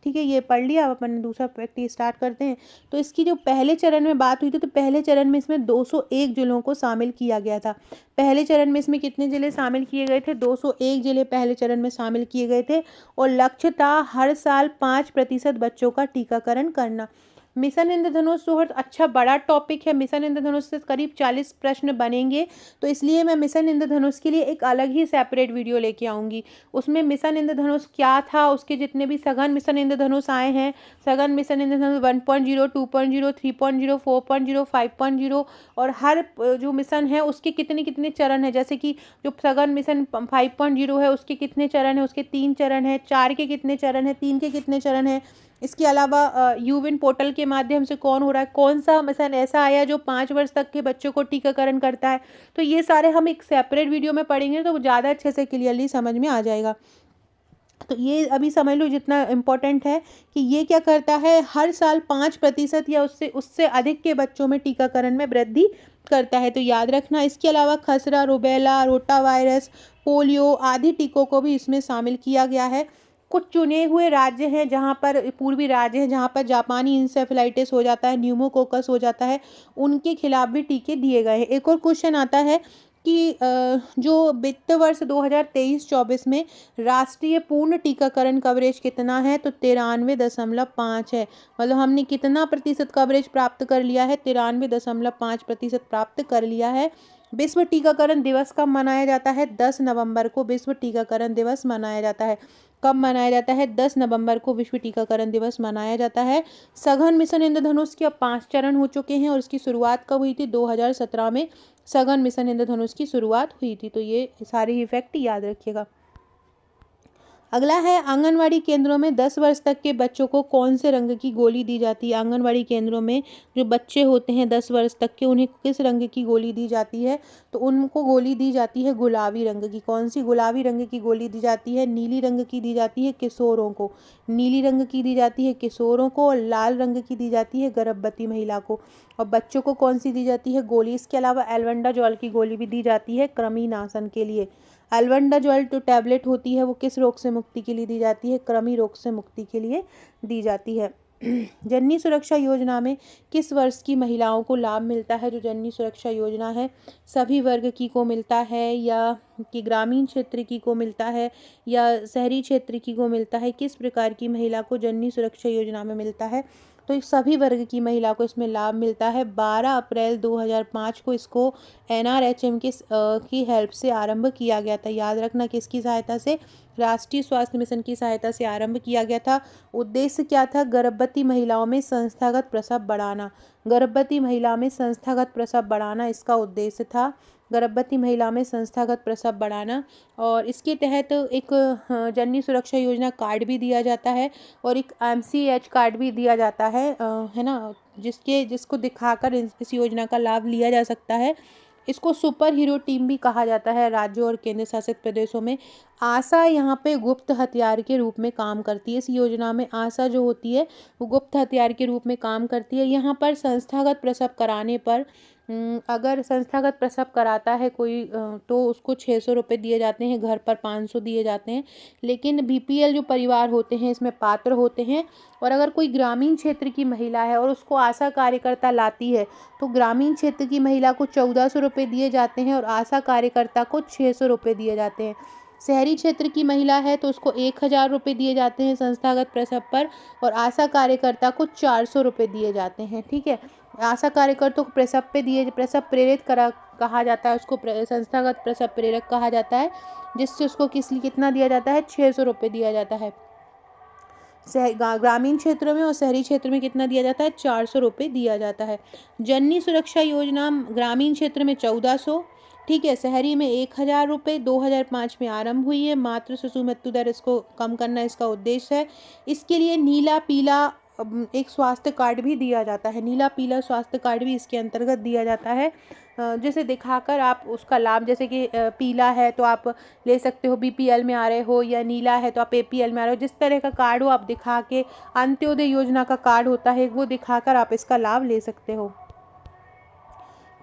[SPEAKER 1] ठीक है, ये पढ़ लिया, अब अपन दूसरा व्यक्ति स्टार्ट करते हैं। तो इसकी जो पहले चरण में बात हुई थी तो पहले चरण में इसमें 201 जिलों को शामिल किया गया था। पहले चरण में इसमें कितने जिले शामिल किए गए थे, 201 जिले पहले चरण में शामिल किए गए थे। और लक्ष्य था हर साल 5% बच्चों का टीकाकरण करना। मिशन इंद्रधनुष तो अच्छा बड़ा टॉपिक है, मिशन इंद्रधनुष से करीब 40 प्रश्न बनेंगे, तो इसलिए मैं मिशन इंद्रधनुष के लिए एक अलग ही सेपरेट वीडियो लेके आऊँगी। उसमें मिशन इंद्रधनुष क्या था, उसके जितने भी सघन मिशन इंद्रधनुष आए हैं, सघन मिशन इंद्रधनुष 1.0, 2.0, 3.0, 4.0, 5.0 और हर जो मिशन है उसके कितने कितने चरण है। जैसे कि जो सघन मिशन 5.0 है उसके कितने चरण है, उसके 3 चरण है, 4 के कितने चरण है, 3 के कितने चरण है। इसके अलावा यूविन पोर्टल के माध्यम से कौन हो रहा है, कौन सा मिशन ऐसा आया जो 5 वर्ष तक के बच्चों को टीकाकरण करता है। तो ये सारे हम एक सेपरेट वीडियो में पढ़ेंगे तो वो ज़्यादा अच्छे से क्लियरली समझ में आ जाएगा। तो ये अभी समझ लो जितना इम्पोर्टेंट है कि ये क्या करता है, हर साल 5% या उससे अधिक के बच्चों में टीकाकरण में वृद्धि करता है। तो याद रखना। इसके अलावा खसरा, रूबेला, रोटा वायरस, पोलियो आदि टीकों को भी इसमें शामिल किया गया है। कुछ चुने हुए राज्य हैं जहाँ पर, पूर्वी राज्य हैं जहाँ पर जापानी इंसेफेलाइटिस हो जाता है, न्यूमोकोकस हो जाता है, उनके खिलाफ भी टीके दिए गए हैं। एक और क्वेश्चन आता है कि जो वित्त वर्ष 2023-24 में राष्ट्रीय पूर्ण टीकाकरण कवरेज कितना है, तो 93.5 है। मतलब हमने कितना प्रतिशत कवरेज प्राप्त कर लिया है, 93.5% प्राप्त कर लिया है। विश्व टीकाकरण दिवस कब मनाया जाता है, 10 नवंबर को विश्व टीकाकरण दिवस मनाया जाता है। कब मनाया जाता है, 10 नवंबर को विश्व टीकाकरण दिवस मनाया जाता है। सघन मिशन इंद्रधनुष के अब 5 चरण हो चुके हैं और इसकी शुरुआत कब हुई थी, 2017 में सघन मिशन इंद्रधनुष की शुरुआत हुई थी। तो ये सारे इफेक्ट याद रखिएगा। अगला है आंगनवाड़ी केंद्रों में 10 वर्ष तक के बच्चों को कौन से रंग की गोली दी जाती है। आंगनवाड़ी केंद्रों में जो बच्चे होते हैं 10 वर्ष तक के, उन्हें किस रंग की गोली दी जाती है? तो उनको गोली दी जाती है गुलाबी रंग की। कौन सी गुलाबी रंग की गोली दी जाती है? नीली रंग की दी जाती है किशोरों को, नीली रंग की दी जाती है किशोरों को, और लाल रंग की दी जाती है गर्भवती महिला को। और बच्चों को कौन सी दी जाती है गोली? इसके अलावा एल्बेंडाजोल की गोली भी दी जाती है कृमिनाशन के लिए। एल्बेंडाजोल जो टैबलेट होती है वो किस रोग से मुक्ति के लिए दी जाती है? कृमि रोग से मुक्ति के लिए दी जाती है। जननी सुरक्षा योजना में किस वर्ष की महिलाओं को लाभ मिलता है? जो जननी सुरक्षा योजना है सभी वर्ग की को मिलता है, या कि ग्रामीण क्षेत्र की को मिलता है, या शहरी क्षेत्र की को मिलता है? किस प्रकार की महिला को जननी सुरक्षा योजना में मिलता है? तो सभी वर्ग की महिला को इसमें लाभ मिलता है। 12 अप्रैल 2005 को इसको NRHM की हेल्प से आरंभ किया गया था। याद रखना, किसकी सहायता से? राष्ट्रीय स्वास्थ्य मिशन की सहायता से आरंभ किया गया था। उद्देश्य क्या था? गर्भवती महिलाओं में संस्थागत प्रसव बढ़ाना। गर्भवती महिला में संस्थागत प्रसव बढ़ाना इसका उद्देश्य था। गर्भवती महिला में संस्थागत प्रसव बढ़ाना। और इसके तहत एक जननी सुरक्षा योजना कार्ड भी दिया जाता है, और एक MCH कार्ड भी दिया जाता है ना, जिसको दिखाकर इस योजना का लाभ लिया जा सकता है। इसको सुपर हीरो टीम भी कहा जाता है राज्यों और केंद्र शासित प्रदेशों में। आशा यहाँ पे गुप्त हथियार के रूप में काम करती है। इस योजना में आशा जो होती है वो गुप्त हथियार के रूप में काम करती है। यहाँ पर संस्थागत प्रसव कराने पर अगर संस्थागत प्रसव कराता है कोई तो उसको 600 रुपये दिए जाते हैं, घर पर 500 दिए जाते हैं। लेकिन BPL जो परिवार होते हैं इसमें पात्र होते हैं। और अगर कोई ग्रामीण क्षेत्र की महिला है और उसको आशा कार्यकर्ता लाती है तो ग्रामीण क्षेत्र की महिला को 1400 रुपये दिए जाते हैं और आशा कार्यकर्ता को 600 रुपये दिए जाते हैं। शहरी क्षेत्र की महिला है तो उसको 1000 रुपये दिए जाते हैं संस्थागत प्रसव पर, और आशा कार्यकर्ता को 400 रुपये दिए जाते हैं। ठीक है, आशा कार्यकर्ता को प्रसव प्रेरित कहा जाता है, उसको संस्थागत प्रसव प्रेरक कहा जाता है, जिससे उसको कितना दिया जाता है? 600 रुपये दिया जाता है। ग्रामीण क्षेत्रों में और शहरी क्षेत्र में कितना दिया जाता है? 400 रुपये दिया जाता है। जननी सुरक्षा योजना ग्रामीण क्षेत्र में 1400, ठीक है, शहरी में 1000 रुपये 2005 में आरंभ हुई है। मातृ शिशु मृत्यु दर इसको कम करना इसका उद्देश्य है। इसके लिए नीला पीला एक स्वास्थ्य कार्ड भी दिया जाता है। नीला पीला स्वास्थ्य कार्ड भी इसके अंतर्गत दिया जाता है, जैसे दिखाकर आप उसका लाभ, जैसे कि पीला है तो आप ले सकते हो BPL में आ रहे हो, या नीला है तो आप APL में आ रहे हो। जिस तरह का कार्ड हो आप दिखा के, अंत्योदय योजना का कार्ड होता है वो दिखाकर आप इसका लाभ ले सकते हो।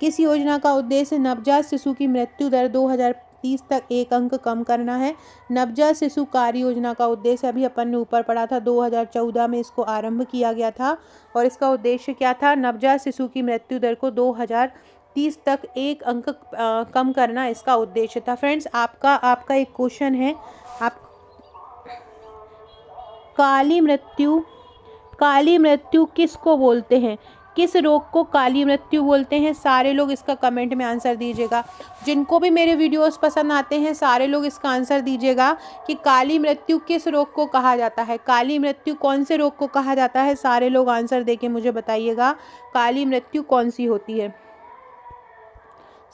[SPEAKER 1] किस योजना का उद्देश्य नवजात शिशु की मृत्यु दर 2030 तक 1 अंक कम करना है? नवजात शिशु कार्य योजना का उद्देश्य अभी अपन ने ऊपर पढ़ा था, 2014 में इसको आरंभ किया गया था। और इसका उद्देश्य क्या था? नवजात शिशु की मृत्यु दर को 2030 तक 1 अंक कम करना इसका उद्देश्य था। फ्रेंड्स, आपका एक क्वेश्चन है, आप काली मृत्यु किसको बोलते हैं? किस रोग को काली मृत्यु बोलते हैं? सारे लोग इसका कमेंट में आंसर दीजिएगा। जिनको भी मेरे वीडियोस पसंद आते हैं सारे लोग इसका आंसर दीजिएगा कि काली मृत्यु किस रोग को कहा जाता है, काली मृत्यु कौन से रोग को कहा जाता है। सारे लोग आंसर देके मुझे बताइएगा काली मृत्यु कौन सी होती है।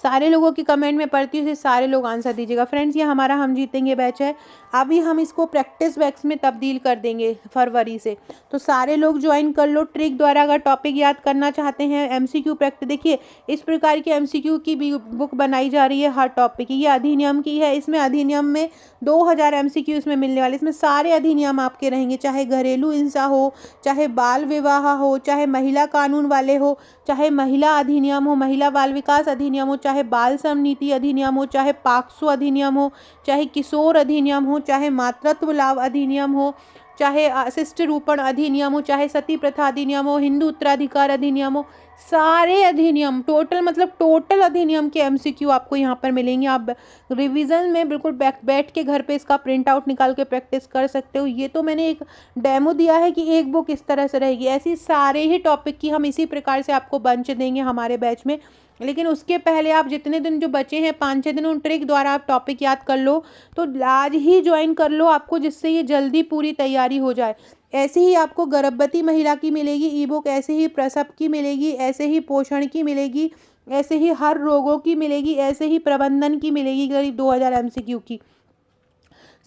[SPEAKER 1] सारे लोगों की कमेंट में पढ़ती हूँ, सारे लोग आंसर दीजिएगा। फ्रेंड्स, ये हमारा हम जीतेंगे बैच है। अभी हम इसको प्रैक्टिस बैच में तब्दील कर देंगे फरवरी से, तो सारे लोग ज्वाइन कर लो। ट्रिक द्वारा अगर टॉपिक याद करना चाहते हैं, MCQ प्रैक्टिस, देखिए इस प्रकार की MCQ की भी बुक बनाई जा रही है हर टॉपिक की। ये अधिनियम की है, इसमें अधिनियम में 2000 MCQ इसमें मिलने वाले। इसमें सारे अधिनियम आपके रहेंगे, चाहे घरेलू हिंसा हो, चाहे बाल विवाह हो, चाहे महिला कानून वाले हो, चाहे महिला अधिनियम हो, महिला बाल विकास अधिनियम हो, चाहे बाल श्रम नीति अधिनियम हो, चाहे पाक्सो अधिनियम हो, चाहे किशोर अधिनियम हो, चाहे मातृत्व लाभ अधिनियम हो, चाहे शिष्ट रूपण अधिनियम हो, चाहे सती प्रथा अधिनियम हो, हिंदू उत्तराधिकार अधिनियम हो, सारे अधिनियम टोटल अधिनियम के MCQ आपको यहाँ पर मिलेंगे। आप रिवीजन में बिल्कुल बैठ के घर पे इसका प्रिंट आउट निकाल के प्रैक्टिस कर सकते हो। ये तो मैंने एक डेमो दिया है कि एक बुक इस तरह से रहेगी, ऐसी सारे ही टॉपिक की हम इसी प्रकार से आपको बंच देंगे हमारे बैच में। लेकिन उसके पहले आप जितने दिन जो बचे हैं 5-6 दिन, उन ट्रिक द्वारा आप टॉपिक याद कर लो, तो आज ही ज्वाइन कर लो आपको, जिससे ये जल्दी पूरी तैयारी हो जाए। ऐसे ही आपको गर्भवती महिला की मिलेगी ई बुक, ऐसे ही प्रसव की मिलेगी, ऐसे ही पोषण की मिलेगी, ऐसे ही हर रोगों की मिलेगी, ऐसे ही प्रबंधन की मिलेगी, करीब 2000 MCQ की।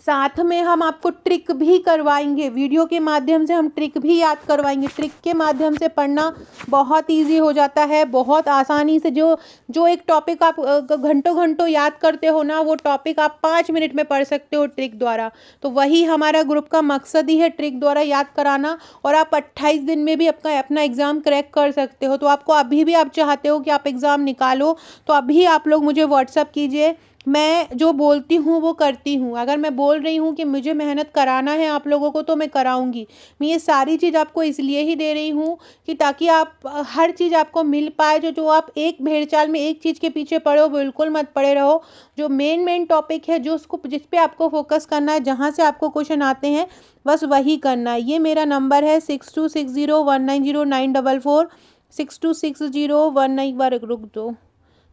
[SPEAKER 1] साथ में हम आपको ट्रिक भी करवाएंगे, वीडियो के माध्यम से हम ट्रिक भी याद करवाएंगे। ट्रिक के माध्यम से पढ़ना बहुत इजी हो जाता है, बहुत आसानी से। जो एक टॉपिक आप घंटों घंटों याद करते हो ना, वो टॉपिक आप 5 मिनट में पढ़ सकते हो ट्रिक द्वारा। तो वही हमारा ग्रुप का मकसद ही है, ट्रिक द्वारा याद कराना। और आप 28 दिन में भी अपना एग्ज़ाम क्रैक कर सकते हो। तो आपको अभी भी आप चाहते हो कि आप एग्ज़ाम निकालो, तो अभी आप लोग मुझे व्हाट्सअप कीजिए। मैं जो बोलती हूँ वो करती हूँ। अगर मैं बोल रही हूँ कि मुझे मेहनत कराना है आप लोगों को, तो मैं कराऊंगी। मैं ये सारी चीज़ आपको इसलिए ही दे रही हूँ कि ताकि आप हर चीज़ आपको मिल पाए। जो आप एक भेड़चाल में एक चीज़ के पीछे पड़े हो, बिल्कुल मत पड़े रहो। जो मेन टॉपिक है, जिस पे आपको फोकस करना है, जहाँ से आपको क्वेश्चन आते हैं, बस वही करना है। ये मेरा नंबर है 6260190944, 626019, बार रुक दो,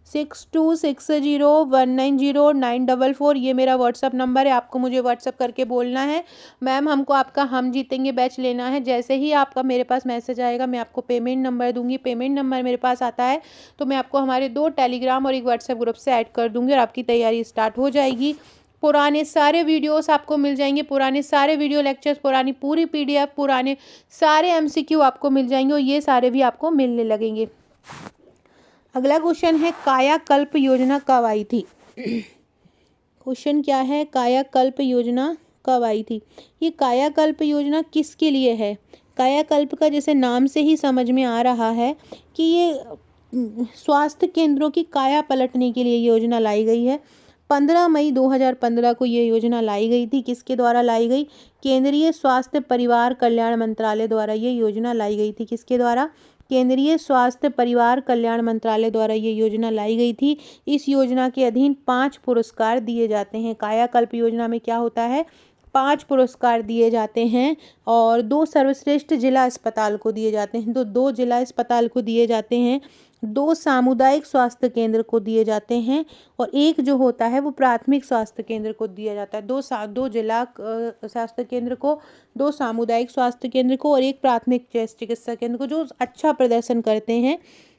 [SPEAKER 1] 6260190944, ये मेरा व्हाट्सअप नंबर है। आपको मुझे व्हाट्सअप करके बोलना है, मैम हमको आपका हम जीतेंगे बैच लेना है। जैसे ही आपका मेरे पास मैसेज आएगा, मैं आपको पेमेंट नंबर दूंगी। पेमेंट नंबर मेरे पास आता है तो मैं आपको हमारे 2 टेलीग्राम और एक व्हाट्सएप ग्रुप से ऐड कर दूंगी और आपकी तैयारी स्टार्ट हो जाएगी। पुराने सारे वीडियोस आपको मिल जाएंगे, पुराने सारे वीडियो लेक्चर्स, पुरानी पूरी PDF, पुराने सारे MCQ आपको मिल जाएंगे और ये सारे भी आपको मिलने लगेंगे। अगला क्वेश्चन है, कायाकल्प योजना कब आई थी? क्वेश्चन क्या है, कायाकल्प योजना कब आई थी? ये कायाकल्प योजना किसके लिए है? कायाकल्प का जैसे नाम से ही समझ में आ रहा है कि ये स्वास्थ्य केंद्रों की काया पलटने के लिए योजना लाई गई है। 15 मई 2015 को ये योजना लाई गई थी। किसके द्वारा लाई गई? केंद्रीय स्वास्थ्य परिवार कल्याण मंत्रालय द्वारा ये योजना लाई गई थी। किसके द्वारा? केंद्रीय स्वास्थ्य परिवार कल्याण मंत्रालय द्वारा ये योजना लाई गई थी। इस योजना के अधीन 5 पुरस्कार दिए जाते हैं। कायाकल्प योजना में क्या होता है? 5 पुरस्कार दिए जाते हैं और 2 सर्वश्रेष्ठ जिला अस्पताल को दिए जाते हैं। तो 2 जिला अस्पताल को दिए जाते हैं, 2 सामुदायिक स्वास्थ्य केंद्र को दिए जाते हैं और एक जो होता है वो प्राथमिक स्वास्थ्य केंद्र को दिया जाता है। 2 जिला स्वास्थ्य केंद्र को, 2 सामुदायिक स्वास्थ्य केंद्र को और एक प्राथमिक चिकित्सा केंद्र को, जो अच्छा प्रदर्शन करते हैं,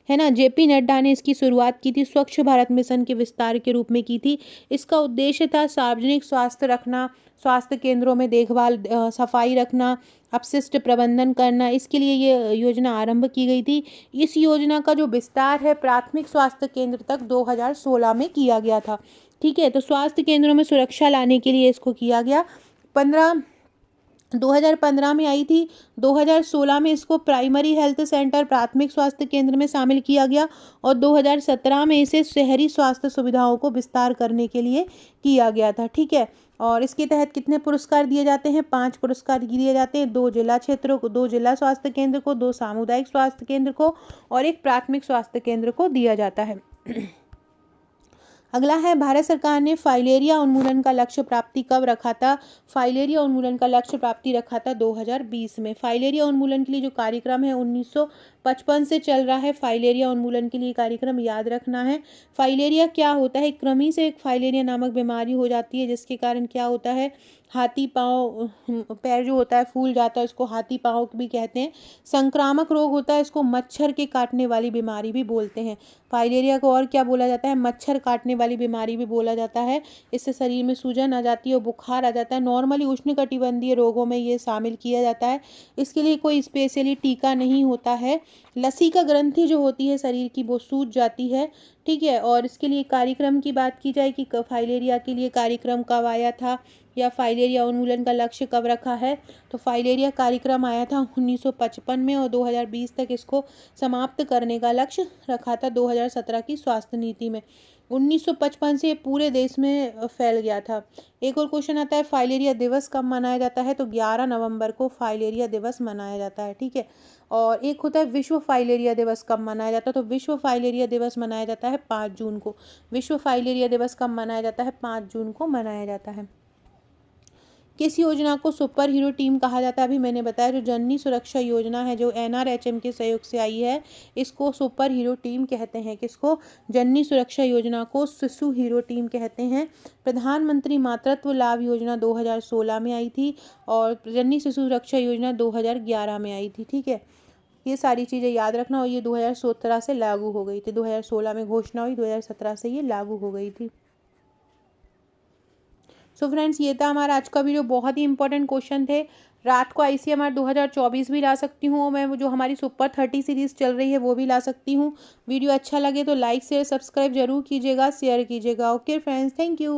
[SPEAKER 1] है ना। JP नड्डा ने इसकी शुरुआत की थी, स्वच्छ भारत मिशन के विस्तार के रूप में की थी। इसका उद्देश्य था सार्वजनिक स्वास्थ्य रखना, स्वास्थ्य केंद्रों में देखभाल, सफाई रखना, अपशिष्ट प्रबंधन करना। इसके लिए ये योजना आरंभ की गई थी। इस योजना का जो विस्तार है प्राथमिक स्वास्थ्य केंद्र तक 2016 में किया गया था। ठीक है, तो स्वास्थ्य केंद्रों में सुरक्षा लाने के लिए इसको किया गया। 2015 में आई थी। 2016 में इसको प्राइमरी हेल्थ सेंटर, प्राथमिक स्वास्थ्य केंद्र में शामिल किया गया और 2017 में इसे शहरी स्वास्थ्य सुविधाओं को विस्तार करने के लिए किया गया था। ठीक है, और इसके तहत कितने पुरस्कार दिए जाते हैं? 5 पुरस्कार दिए जाते हैं। 2 जिला क्षेत्रों को, 2 जिला स्वास्थ्य केंद्र को, 2 सामुदायिक स्वास्थ्य केंद्र को और एक प्राथमिक स्वास्थ्य केंद्र को दिया जाता है। अगला है, भारत सरकार ने फाइलेरिया उन्मूलन का लक्ष्य प्राप्ति कब रखा था? फाइलेरिया उन्मूलन का लक्ष्य प्राप्ति रखा था 2020 में। फाइलेरिया उन्मूलन के लिए जो कार्यक्रम है 1955 से चल रहा है। फाइलेरिया उन्मूलन के लिए कार्यक्रम याद रखना है। फाइलेरिया क्या होता है? कृमि से एक फाइलेरिया नामक बीमारी हो जाती है, जिसके कारण क्या होता है, हाथी पाँव, पैर जो होता है फूल जाता है, इसको हाथी पाँव भी कहते हैं। संक्रामक रोग होता है, इसको मच्छर के काटने वाली बीमारी भी बोलते हैं। फाइलेरिया को और क्या बोला जाता है? मच्छर काटने वाली बीमारी भी बोला जाता है। इससे शरीर में सूजन आ जाती है और बुखार आ जाता है। नॉर्मली उष्णकटिबंधीय रोगों में ये शामिल किया जाता है। इसके लिए कोई स्पेशली टीका नहीं होता है। लसिका ग्रंथि जो होती है शरीर की, वो सूज जाती है। ठीक है, और इसके लिए कार्यक्रम की बात की जाए कि फाइलेरिया के लिए कार्यक्रम कब आया था या फाइलेरिया उन्मूलन का लक्ष्य कब रखा है, तो फाइलेरिया कार्यक्रम आया था 1955 में और 2020 तक इसको समाप्त करने का लक्ष्य रखा था 2017 की स्वास्थ्य नीति में। 1955 से पूरे देश में फैल गया था। एक और क्वेश्चन आता है, फाइलेरिया दिवस कब मनाया जाता है? तो 11 नवंबर को फाइलेरिया दिवस मनाया जाता है। ठीक है, और एक होता है विश्व फाइलेरिया दिवस कब मनाया जाता है? तो विश्व फाइलेरिया दिवस मनाया जाता है 5 जून को। विश्व फाइलेरिया दिवस कब मनाया जाता है? 5 जून को मनाया जाता है। किस योजना को सुपर हीरो टीम कहा जाता है? अभी मैंने बताया, जो जननी सुरक्षा योजना है जो NRHM के सहयोग से आई है, इसको सुपर हीरो टीम कहते हैं। किसको? जननी सुरक्षा योजना को शिशु हीरो टीम कहते हैं। प्रधानमंत्री मातृत्व लाभ योजना 2016 में आई थी और जननी शिशु सुरक्षा योजना 2011 में आई थी। ठीक है, ये सारी चीज़ें याद रखना। और ये 2017 से लागू हो गई थी। 2016 में घोषणा हुई, 2017 से ये लागू हो गई थी। सो फ्रेंड्स, ये था हमारा आज का वीडियो। बहुत ही इंपॉर्टेंट क्वेश्चन थे। रात को ICMR 2024 भी ला सकती हूँ मैं, वो जो हमारी सुपर 30 सीरीज़ चल रही है वो भी ला सकती हूँ। वीडियो अच्छा लगे तो लाइक शेयर सब्सक्राइब जरूर कीजिएगा, शेयर कीजिएगा। Okay friends, thank you.